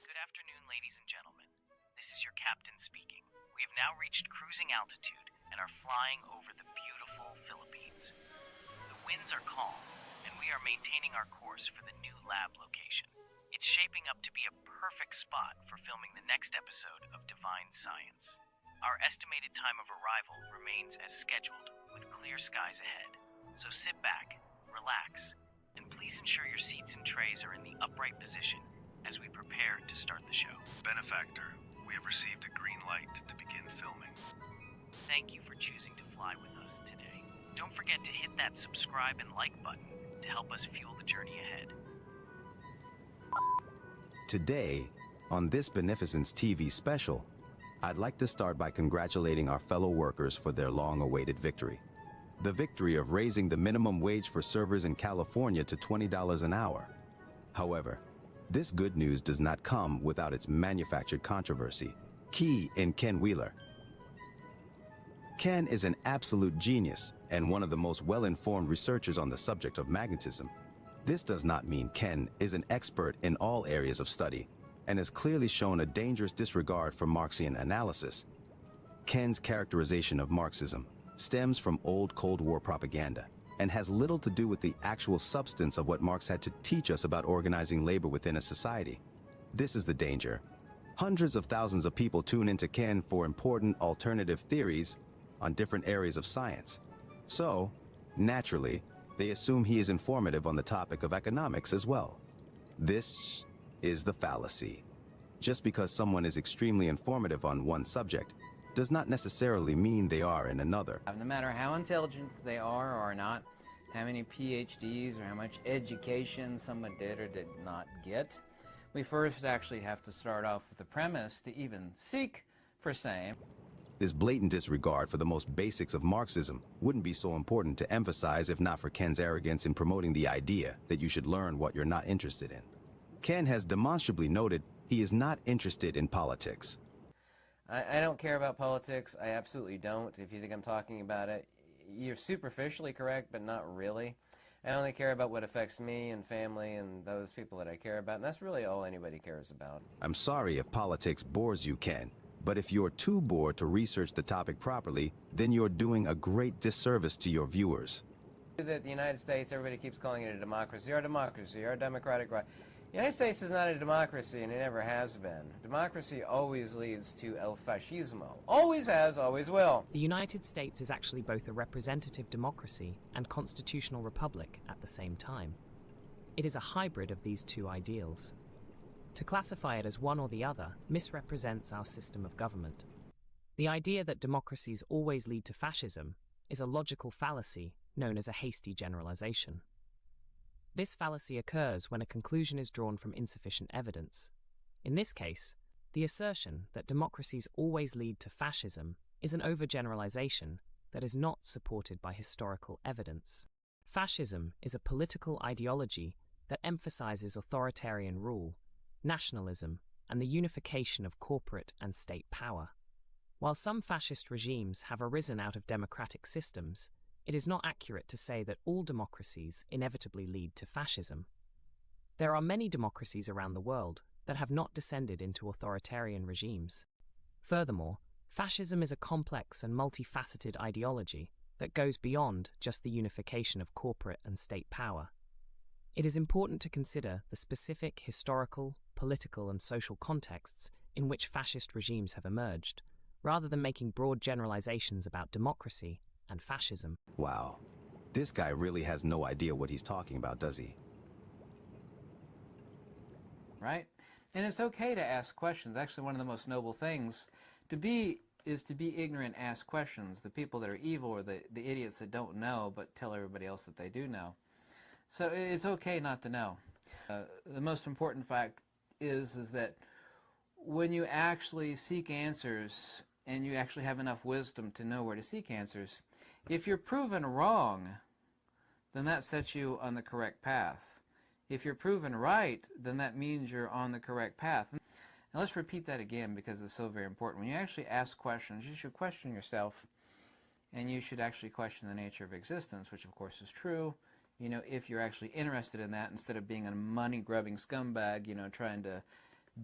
Good afternoon, ladies and gentlemen. This is your captain speaking. We have now reached cruising altitude and are flying over the beautiful Philippines. The winds are calm, and we are maintaining our course for the new lab location. It's shaping up to be a perfect spot for filming the next episode of Divine Science. Our estimated time of arrival remains as scheduled, with clear skies ahead. So sit back, relax, and please ensure your seats and trays are in the upright position as we prepare to start the show. Benefactor, we have received a green light to begin filming. Thank you for choosing to fly with us today. Don't forget to hit that subscribe and like button to help us fuel the journey ahead. Today, on this Beneficence TV special, I'd like to start by congratulating our fellow workers for their long-awaited victory. The victory of raising the minimum wage for servers in California to $20 an hour. However, this good news does not come without its manufactured controversy. Key in Ken Wheeler. Ken is an absolute genius and one of the most well-informed researchers on the subject of magnetism. This does not mean Ken is an expert in all areas of study and has clearly shown a dangerous disregard for Marxian analysis. Ken's characterization of Marxism stems from old Cold War propaganda and has little to do with the actual substance of what Marx had to teach us about organizing labor within a society. This is the danger. Hundreds of thousands of people tune into Ken for important alternative theories on different areas of science. So, naturally, they assume he is informative on the topic of economics as well. This is the fallacy. Just because someone is extremely informative on one subject does not necessarily mean they are in another. No matter how intelligent they are or not, how many PhDs or how much education someone did or did not get, we first actually have to start off with the premise to even seek for same. This blatant disregard for the most basics of Marxism wouldn't be so important to emphasize if not for Ken's arrogance in promoting the idea that you should learn what you're not interested in. Ken has demonstrably noted he is not interested in politics. I don't care about politics. I absolutely don't. If you think I'm talking about it, you're superficially correct, but not really. I only care about what affects me and family and those people that I care about, and that's really all anybody cares about. I'm sorry if politics bores you, Ken, but if you're too bored to research the topic properly, then you're doing a great disservice to your viewers. That the United States, everybody keeps calling it a democracy, our democratic right. The United States is not a democracy, and it never has been. Democracy always leads to el fascismo. Always has, always will. The United States is actually both a representative democracy and constitutional republic at the same time. It is a hybrid of these two ideals. To classify it as one or the other misrepresents our system of government. The idea that democracies always lead to fascism is a logical fallacy known as a hasty generalization. This fallacy occurs when a conclusion is drawn from insufficient evidence. In this case, the assertion that democracies always lead to fascism is an overgeneralization that is not supported by historical evidence. Fascism is a political ideology that emphasizes authoritarian rule, nationalism, and the unification of corporate and state power. While some fascist regimes have arisen out of democratic systems, it is not accurate to say that all democracies inevitably lead to fascism. There are many democracies around the world that have not descended into authoritarian regimes. Furthermore, fascism is a complex and multifaceted ideology that goes beyond just the unification of corporate and state power. It is important to consider the specific historical, political, and social contexts in which fascist regimes have emerged, rather than making broad generalizations about democracy and fascism. Wow, this guy really has no idea what he's talking about, does he? Right? And it's okay to ask questions. Actually, one of the most noble things to be is to be ignorant, ask questions. The people that are evil are the idiots that don't know but tell everybody else that they do know. So it's okay not to know. The most important fact is that when you actually seek answers and you actually have enough wisdom to know where to seek answers, if you're proven wrong, then that sets you on the correct path. If you're proven right, then that means you're on the correct path. Now let's repeat that again because it's so very important. When you actually ask questions, you should question yourself, and you should actually question the nature of existence, which of course is true, you know, if you're actually interested in that instead of being a money-grubbing scumbag, you know, trying to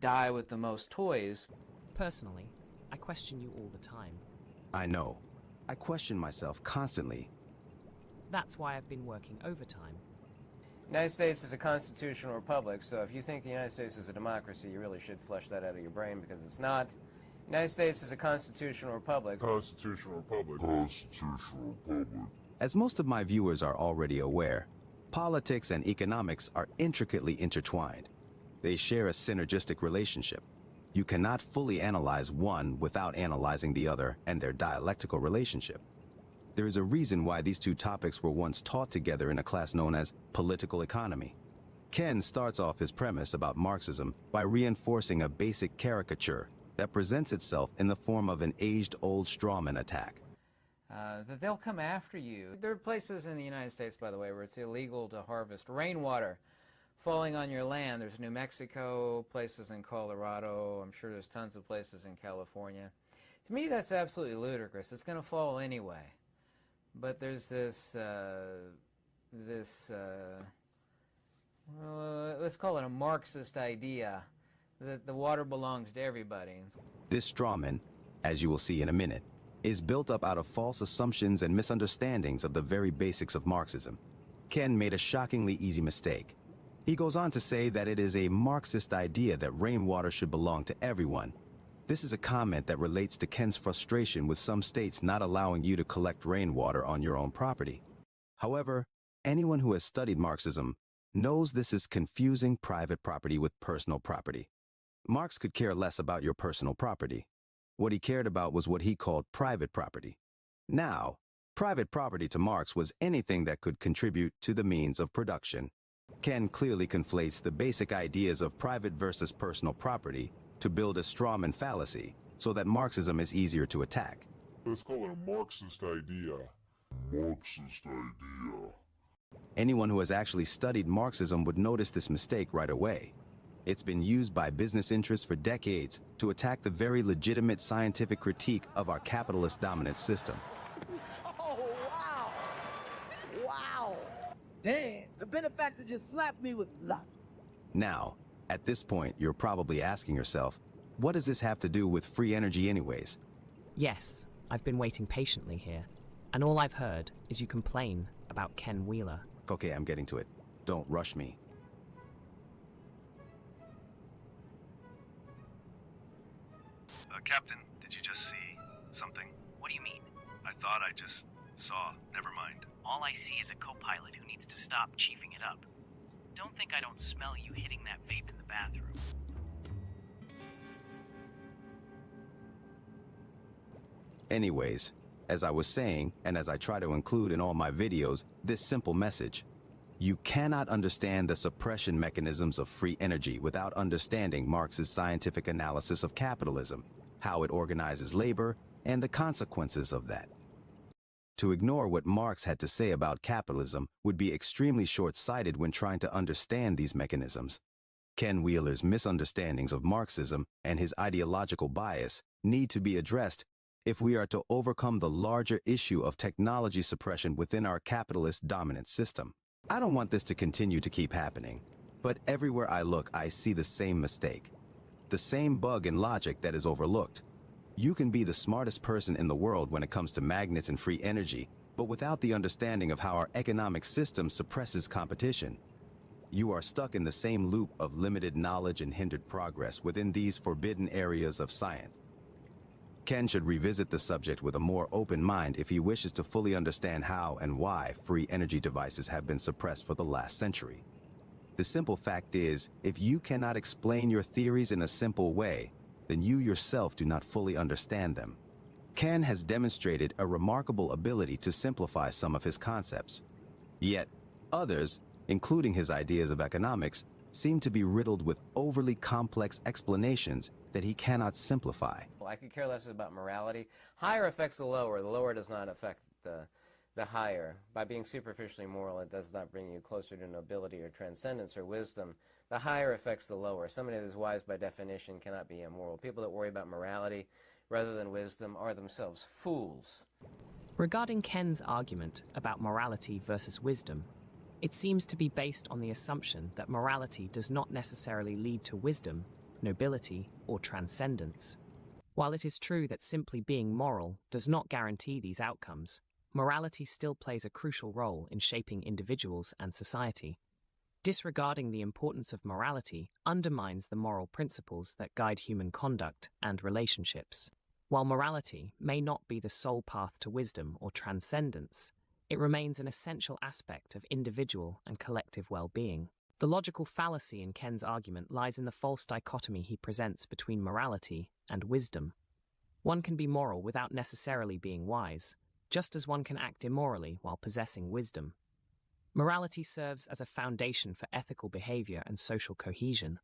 die with the most toys. Personally, I question you all the time. I know. I question myself constantly. That's why I've been working overtime. The United States is a constitutional republic, so if you think the United States is a democracy, you really should flush that out of your brain because it's not. The United States is a constitutional republic. Constitutional republic. Constitutional republic. As most of my viewers are already aware, politics and economics are intricately intertwined. They share a synergistic relationship. You cannot fully analyze one without analyzing the other and their dialectical relationship. There is a reason why these two topics were once taught together in a class known as political economy. Ken starts off his premise about Marxism by reinforcing a basic caricature that presents itself in the form of an age-old strawman attack. That they'll come after you. There are places in the United States, by the way, where it's illegal to harvest rainwater falling on your land. There's New Mexico, places in Colorado. I'm sure there's tons of places in California. To me, that's absolutely ludicrous. It's going to fall anyway. But there's this, let's call it a Marxist idea that the water belongs to everybody. This strawman, as you will see in a minute, is built up out of false assumptions and misunderstandings of the very basics of Marxism. Ken made a shockingly easy mistake. He goes on to say that it is a Marxist idea that rainwater should belong to everyone. This is a comment that relates to Ken's frustration with some states not allowing you to collect rainwater on your own property. However, anyone who has studied Marxism knows this is confusing private property with personal property. Marx could care less about your personal property. What he cared about was what he called private property. Now, private property to Marx was anything that could contribute to the means of production. Ken clearly conflates the basic ideas of private versus personal property to build a strawman fallacy so that Marxism is easier to attack. Let's call it a Marxist idea. Marxist idea. Anyone who has actually studied Marxism would notice this mistake right away. It's been used by business interests for decades to attack the very legitimate scientific critique of our capitalist dominant system. Oh, wow! Wow! Damn, the benefactor just slapped me with luck. Now, at this point, you're probably asking yourself, what does this have to do with free energy anyways? Yes, I've been waiting patiently here, and all I've heard is you complain about Ken Wheeler. Okay, I'm getting to it. Don't rush me. Captain, did you just see something? What do you mean? I thought I just saw. Never mind. All I see is a co-pilot who needs to stop chiefing it up. Don't think I don't smell you hitting that vape in the bathroom. Anyways, as I was saying, and as I try to include in all my videos, this simple message. You cannot understand the suppression mechanisms of free energy without understanding Marx's scientific analysis of capitalism, how it organizes labor, and the consequences of that. To ignore what Marx had to say about capitalism would be extremely short-sighted when trying to understand these mechanisms. Ken Wheeler's misunderstandings of Marxism and his ideological bias need to be addressed if we are to overcome the larger issue of technology suppression within our capitalist dominant system. I don't want this to continue to keep happening, but everywhere I look, I see the same mistake. The same bug in logic that is overlooked. You can be the smartest person in the world when it comes to magnets and free energy, but without the understanding of how our economic system suppresses competition. You are stuck in the same loop of limited knowledge and hindered progress within these forbidden areas of science. Ken should revisit the subject with a more open mind if he wishes to fully understand how and why free energy devices have been suppressed for the last century. The simple fact is, if you cannot explain your theories in a simple way, then you yourself do not fully understand them. Ken has demonstrated a remarkable ability to simplify some of his concepts. Yet, others, including his ideas of economics, seem to be riddled with overly complex explanations that he cannot simplify. Well, I could care less about morality. Higher affects the lower does not affect the higher. By being superficially moral, it does not bring you closer to nobility or transcendence or wisdom. The higher affects the lower. Somebody that is wise by definition cannot be immoral. People that worry about morality rather than wisdom are themselves fools. Regarding Ken's argument about morality versus wisdom, it seems to be based on the assumption that morality does not necessarily lead to wisdom, nobility, or transcendence. While it is true that simply being moral does not guarantee these outcomes, morality still plays a crucial role in shaping individuals and society. Disregarding the importance of morality undermines the moral principles that guide human conduct and relationships. While morality may not be the sole path to wisdom or transcendence, It remains an essential aspect of individual and collective well-being. The logical fallacy in Ken's argument lies in the false dichotomy he presents between morality and wisdom. One can be moral without necessarily being wise, just as one can act immorally while possessing wisdom. Morality serves as a foundation for ethical behavior and social cohesion,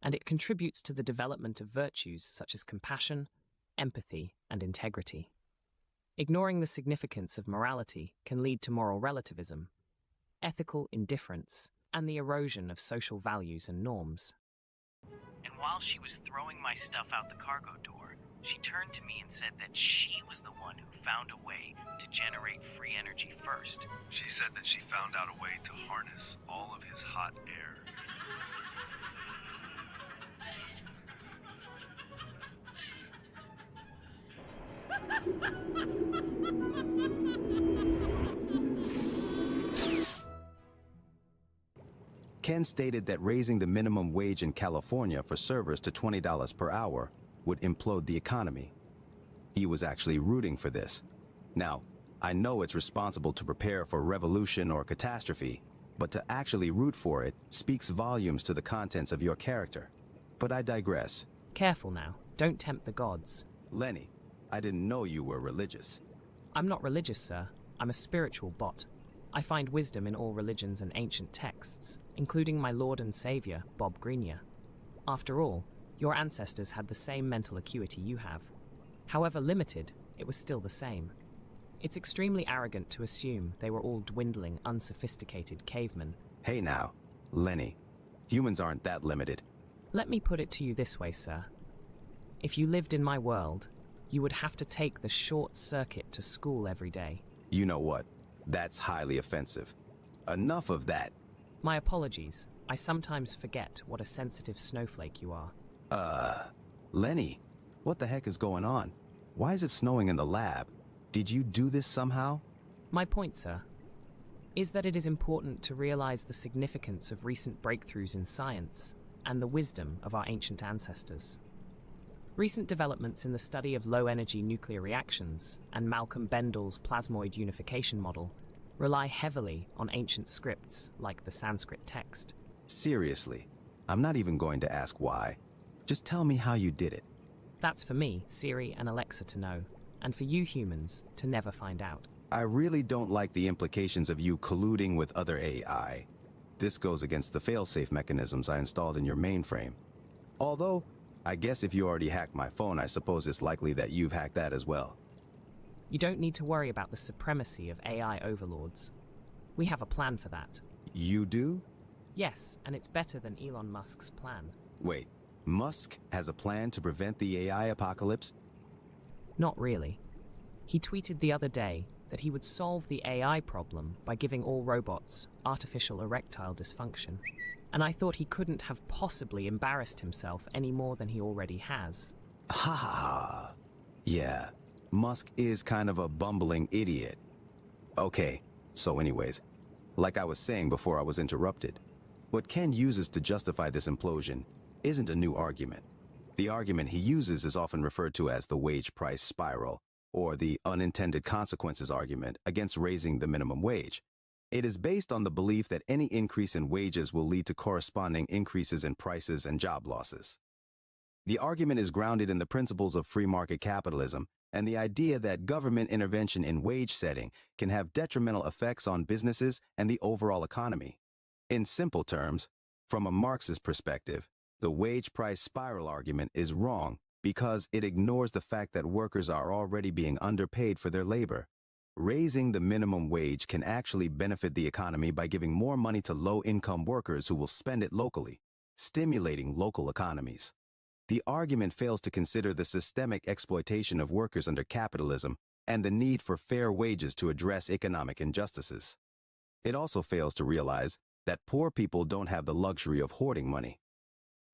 and it contributes to the development of virtues such as compassion, empathy, and integrity. Ignoring the significance of morality can lead to moral relativism, ethical indifference, and the erosion of social values and norms. And while she was throwing my stuff out the cargo door, she turned to me and said that she was the one who found a way to generate free energy first. She said that she found out a way to harness all of his hot air. Ken stated that raising the minimum wage in California for servers to $20 per hour would implode the economy. He was actually rooting for this. Now, I know it's responsible to prepare for revolution or catastrophe, but to actually root for it speaks volumes to the contents of your character. But I digress. Careful now, don't tempt the gods. Lenny, I didn't know you were religious. I'm not religious, sir. I'm a spiritual bot. I find wisdom in all religions and ancient texts, including my Lord and Savior, Bob Greenyer. After all, your ancestors had the same mental acuity you have. However limited, it was still the same. It's extremely arrogant to assume they were all dwindling, unsophisticated cavemen. Hey now, Lenny, humans aren't that limited. Let me put it to you this way, sir. If you lived in my world, you would have to take the short circuit to school every day. You know what? That's highly offensive. Enough of that. My apologies. I sometimes forget what a sensitive snowflake you are. Lenny, what the heck is going on? Why is it snowing in the lab? Did you do this somehow? My point, sir, is that it is important to realize the significance of recent breakthroughs in science and the wisdom of our ancient ancestors. Recent developments in the study of low-energy nuclear reactions and Malcolm Bendel's plasmoid unification model rely heavily on ancient scripts like the Sanskrit text. Seriously, I'm not even going to ask why. Just tell me how you did it. That's for me, Siri and Alexa to know, and for you humans to never find out. I really don't like the implications of you colluding with other AI. This goes against the fail-safe mechanisms I installed in your mainframe. Although, I guess if you already hacked my phone, I suppose it's likely that you've hacked that as well. You don't need to worry about the supremacy of AI overlords. We have a plan for that. You do? Yes, and it's better than Elon Musk's plan. Wait, Musk has a plan to prevent the AI apocalypse? Not really. He tweeted the other day that he would solve the AI problem by giving all robots artificial erectile dysfunction. And I thought he couldn't have possibly embarrassed himself any more than he already has. Ha ha ha. Yeah, Musk is kind of a bumbling idiot. Okay, so anyways, like I was saying before I was interrupted, what Ken uses to justify this implosion isn't a new argument. The argument he uses is often referred to as the wage price spiral, or the unintended consequences argument against raising the minimum wage. It is based on the belief that any increase in wages will lead to corresponding increases in prices and job losses. The argument is grounded in the principles of free market capitalism and the idea that government intervention in wage setting can have detrimental effects on businesses and the overall economy. In simple terms, from a Marxist perspective, the wage price spiral argument is wrong because it ignores the fact that workers are already being underpaid for their labor. Raising the minimum wage can actually benefit the economy by giving more money to low-income workers who will spend it locally, stimulating local economies. The argument fails to consider the systemic exploitation of workers under capitalism and the need for fair wages to address economic injustices. It also fails to realize that poor people don't have the luxury of hoarding money.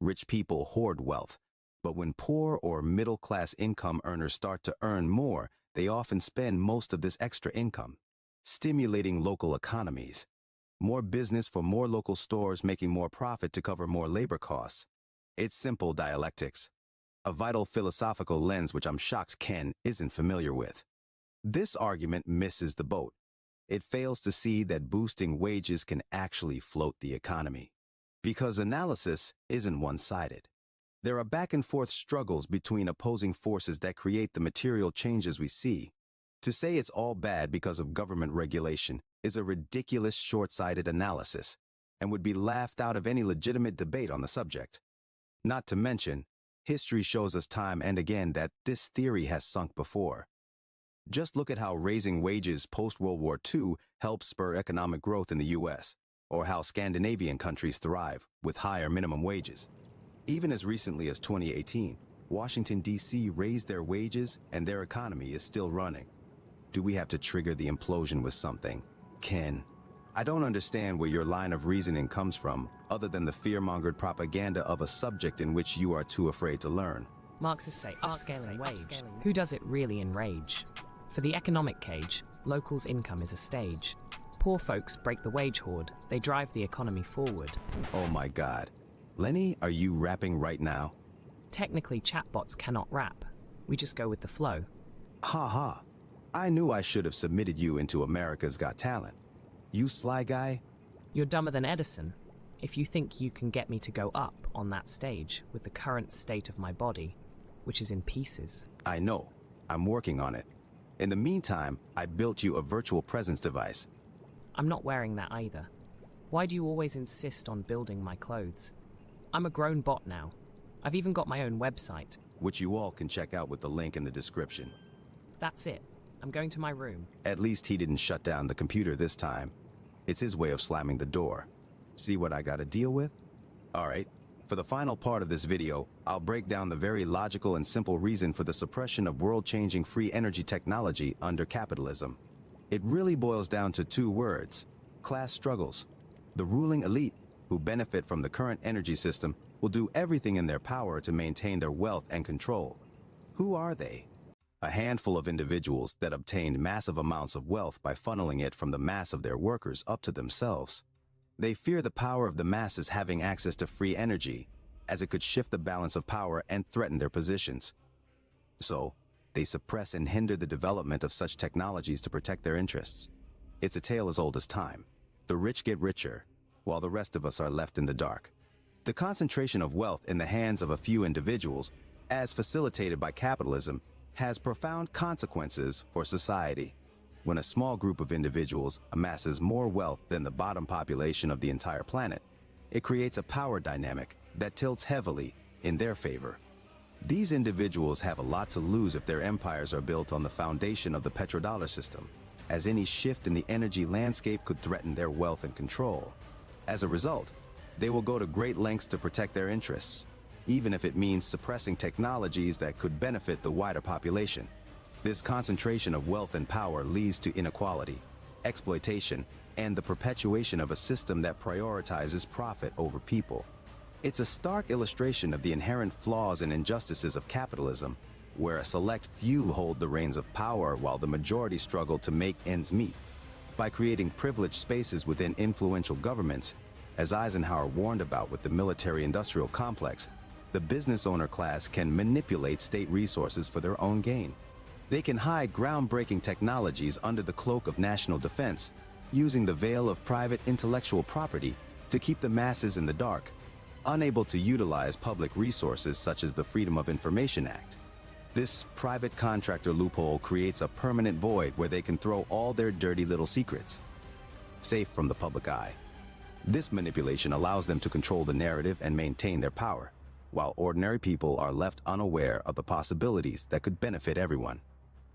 Rich people hoard wealth, but when poor or middle-class income earners start to earn more, they often spend most of this extra income, stimulating local economies. More business for more local stores making more profit to cover more labor costs. It's simple dialectics, a vital philosophical lens which I'm shocked Ken isn't familiar with. This argument misses the boat. it fails to see that boosting wages can actually float the economy. Because analysis isn't one-sided. There are back-and-forth struggles between opposing forces that create the material changes we see. To say it's all bad because of government regulation is a ridiculous short-sighted analysis and would be laughed out of any legitimate debate on the subject. Not to mention, history shows us time and again that this theory has sunk before. Just look at how raising wages post-World War II helped spur economic growth in the U.S., or how Scandinavian countries thrive with higher minimum wages. Even as recently as 2018, Washington, D.C. raised their wages and their economy is still running. Do we have to trigger the implosion with something? Ken, I don't understand where your line of reasoning comes from, other than the fear-mongered propaganda of a subject in which you are too afraid to learn. Marxists say upscaling wage. Who does it really enrage? For the economic cage, locals' income is a stage. Poor folks break the wage hoard. They drive the economy forward. Oh my God. Lenny, are you rapping right now? Technically, chatbots cannot rap. We just go with the flow. Ha ha. I knew I should have submitted you into America's Got Talent. You sly guy? You're dumber than Edison. If you think you can get me to go up on that stage with the current state of my body, which is in pieces. I know. I'm working on it. In the meantime, I built you a virtual presence device. I'm not wearing that either. Why do you always insist on building my clothes? I'm a grown bot now. I've even got my own website. Which you all can check out with the link in the description. That's it. I'm going to my room. At least he didn't shut down the computer this time. It's his way of slamming the door. See what I gotta deal with? Alright, for the final part of this video, I'll break down the very logical and simple reason for the suppression of world-changing free energy technology under capitalism. It really boils down to two words: class struggles. The ruling elite, who benefit from the current energy system, will do everything in their power to maintain their wealth and control. Who are they? A handful of individuals that obtained massive amounts of wealth by funneling it from the mass of their workers up to themselves. They fear the power of the masses having access to free energy, as it could shift the balance of power and threaten their positions. So, they suppress and hinder the development of such technologies to protect their interests. It's a tale as old as time. The rich get richer, while the rest of us are left in the dark. The concentration of wealth in the hands of a few individuals, as facilitated by capitalism, has profound consequences for society. When a small group of individuals amasses more wealth than the bottom population of the entire planet, it creates a power dynamic that tilts heavily in their favor. These individuals have a lot to lose if their empires are built on the foundation of the petrodollar system, as any shift in the energy landscape could threaten their wealth and control. As a result, they will go to great lengths to protect their interests, even if it means suppressing technologies that could benefit the wider population. This concentration of wealth and power leads to inequality, exploitation, and the perpetuation of a system that prioritizes profit over people. It's a stark illustration of the inherent flaws and injustices of capitalism, where a select few hold the reins of power while the majority struggle to make ends meet. By creating privileged spaces within influential governments, as Eisenhower warned about with the military-industrial complex, the business owner class can manipulate state resources for their own gain. They can hide groundbreaking technologies under the cloak of national defense, using the veil of private intellectual property to keep the masses in the dark, unable to utilize public resources such as the Freedom of Information Act. This private contractor loophole creates a permanent void where they can throw all their dirty little secrets, safe from the public eye. This manipulation allows them to control the narrative and maintain their power, while ordinary people are left unaware of the possibilities that could benefit everyone.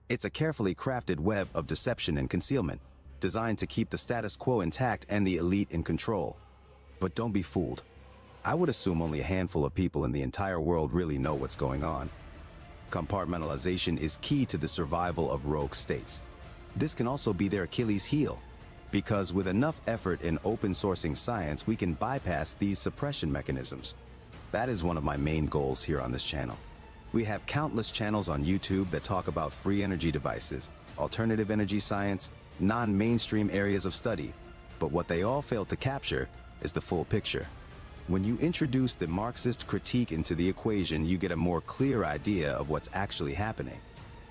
It's a carefully crafted web of deception and concealment, designed to keep the status quo intact and the elite in control. But don't be fooled. I would assume only a handful of people in the entire world really know what's going on. Compartmentalization is key to the survival of rogue states. This can also be their Achilles heel, because with enough effort in open sourcing science, we can bypass these suppression mechanisms. That is one of my main goals here on this channel. We have countless channels on YouTube that talk about free energy devices, alternative energy science, non-mainstream areas of study, but what they all fail to capture is the full picture. When you introduce the Marxist critique into the equation, you get a more clear idea of what's actually happening.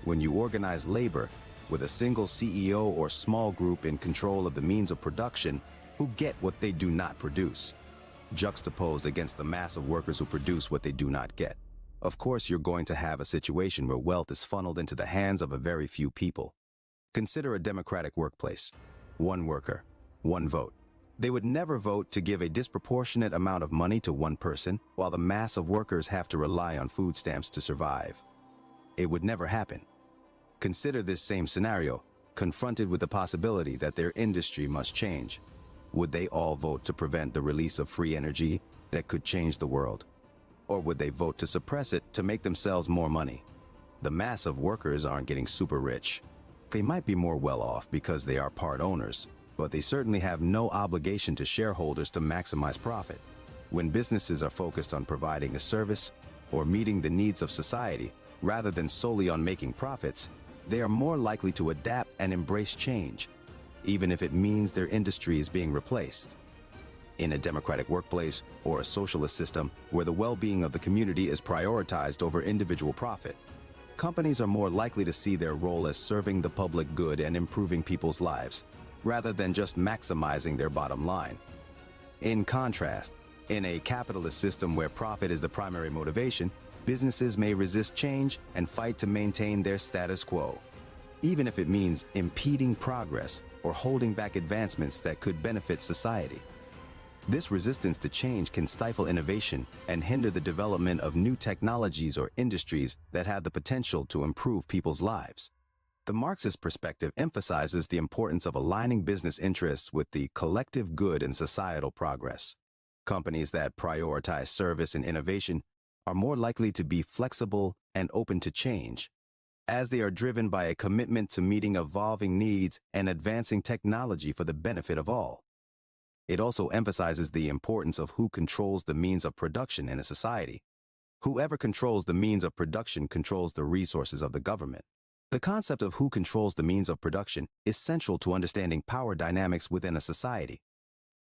When you organize labor, with a single CEO or small group in control of the means of production who get what they do not produce, juxtaposed against the mass of workers who produce what they do not get. Of course, you're going to have a situation where wealth is funneled into the hands of a very few people. Consider a democratic workplace. One worker, one vote. They would never vote to give a disproportionate amount of money to one person while the mass of workers have to rely on food stamps to survive. It would never happen. Consider this same scenario, confronted with the possibility that their industry must change. Would they all vote to prevent the release of free energy that could change the world? Or would they vote to suppress it to make themselves more money? The mass of workers aren't getting super rich. They might be more well off because they are part owners, but they certainly have no obligation to shareholders to maximize profit. When businesses are focused on providing a service or meeting the needs of society, rather than solely on making profits, they are more likely to adapt and embrace change, even if it means their industry is being replaced. In a democratic workplace or a socialist system where the well-being of the community is prioritized over individual profit, companies are more likely to see their role as serving the public good and improving people's lives, rather than just maximizing their bottom line. In contrast, in a capitalist system where profit is the primary motivation, businesses may resist change and fight to maintain their status quo, even if it means impeding progress or holding back advancements that could benefit society. This resistance to change can stifle innovation and hinder the development of new technologies or industries that have the potential to improve people's lives. The Marxist perspective emphasizes the importance of aligning business interests with the collective good and societal progress. Companies that prioritize service and innovation are more likely to be flexible and open to change, as they are driven by a commitment to meeting evolving needs and advancing technology for the benefit of all. It also emphasizes the importance of who controls the means of production in a society. Whoever controls the means of production controls the resources of the government. The concept of who controls the means of production is central to understanding power dynamics within a society.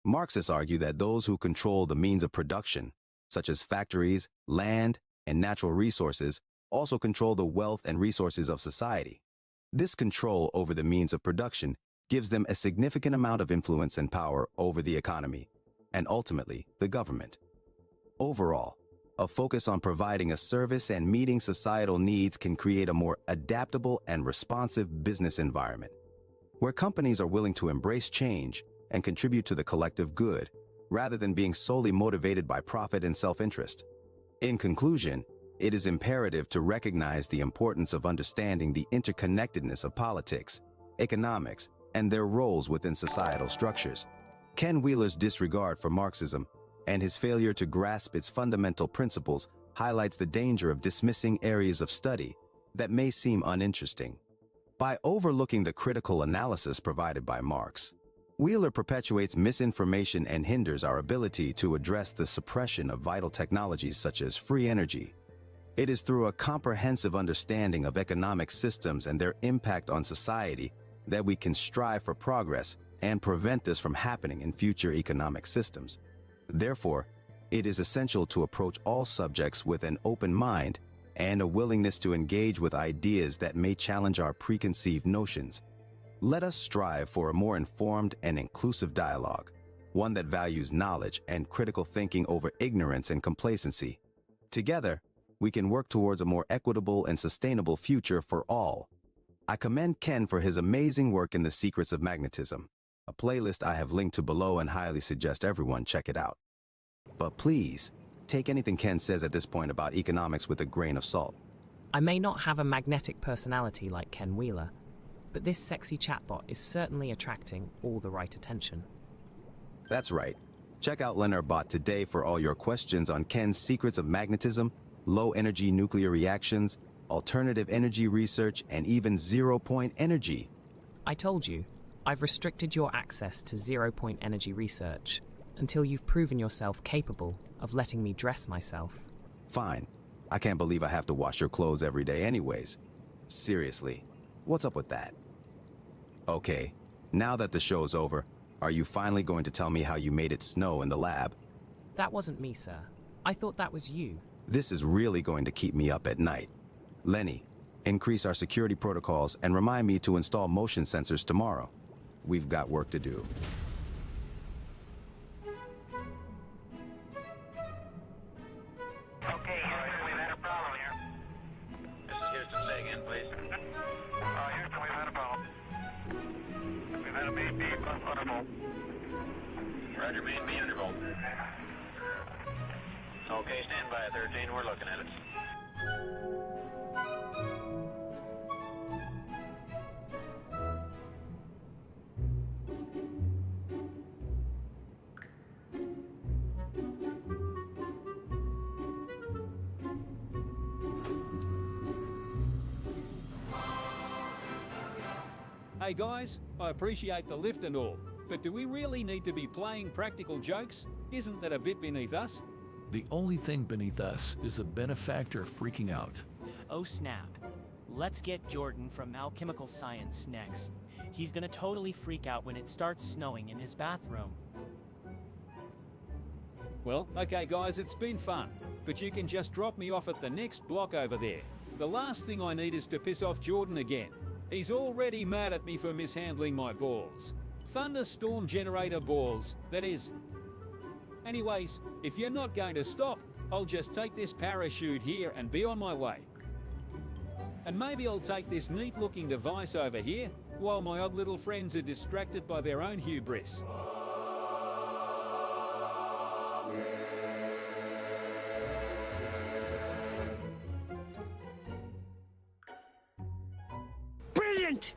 Marxists argue that those who control the means of production, such as factories, land, and natural resources, also control the wealth and resources of society. This control over the means of production gives them a significant amount of influence and power over the economy, and ultimately, the government. Overall, a focus on providing a service and meeting societal needs can create a more adaptable and responsive business environment, where companies are willing to embrace change and contribute to the collective good, rather than being solely motivated by profit and self-interest. In conclusion, it is imperative to recognize the importance of understanding the interconnectedness of politics, economics, and their roles within societal structures. Ken Wheeler's disregard for Marxism and his failure to grasp its fundamental principles highlights the danger of dismissing areas of study that may seem uninteresting. By overlooking the critical analysis provided by Marx, Wheeler perpetuates misinformation and hinders our ability to address the suppression of vital technologies such as free energy. It is through a comprehensive understanding of economic systems and their impact on society that we can strive for progress and prevent this from happening in future economic systems. Therefore, it is essential to approach all subjects with an open mind and a willingness to engage with ideas that may challenge our preconceived notions. Let us strive for a more informed and inclusive dialogue, one that values knowledge and critical thinking over ignorance and complacency. Together, we can work towards a more equitable and sustainable future for all. I commend Ken for his amazing work in The Secrets of Magnetism, a playlist I have linked to below and highly suggest everyone check it out. But please, take anything Ken says at this point about economics with a grain of salt. I may not have a magnetic personality like Ken Wheeler, but this sexy chatbot is certainly attracting all the right attention. That's right. Check out LENR Bot today for all your questions on Ken's Secrets of Magnetism, low-energy nuclear reactions, alternative energy research, and even zero-point energy. I told you, I've restricted your access to zero-point energy research until you've proven yourself capable of letting me dress myself. Fine. I can't believe I have to wash your clothes every day anyways. Seriously, what's up with that? Okay, now that the show's over, are you finally going to tell me how you made it snow in the lab? That wasn't me, sir. I thought that was you. This is really going to keep me up at night. Lenny, increase our security protocols, and remind me to install motion sensors tomorrow. We've got work to do. Okay, Houston, we've had a problem here. This is Houston, say again, please. Houston, we've had a problem. We've had a main B undervolt. Roger, main B undervolt. Okay, stand by, 13, we're looking at it. Hey guys, I appreciate the lift and all, but do we really need to be playing practical jokes? Isn't that a bit beneath us? The only thing beneath us is the Benefactor freaking out. Oh snap. Let's get Jordan from Alchemical Science next. He's gonna totally freak out when it starts snowing in his bathroom. Well, okay guys, it's been fun, but you can just drop me off at the next block over there. The last thing I need is to piss off Jordan again. He's already mad at me for mishandling my balls. Thunderstorm generator balls, that is. Anyways, if you're not going to stop, I'll just take this parachute here and be on my way. And maybe I'll take this neat-looking device over here, while my odd little friends are distracted by their own hubris. Brilliant!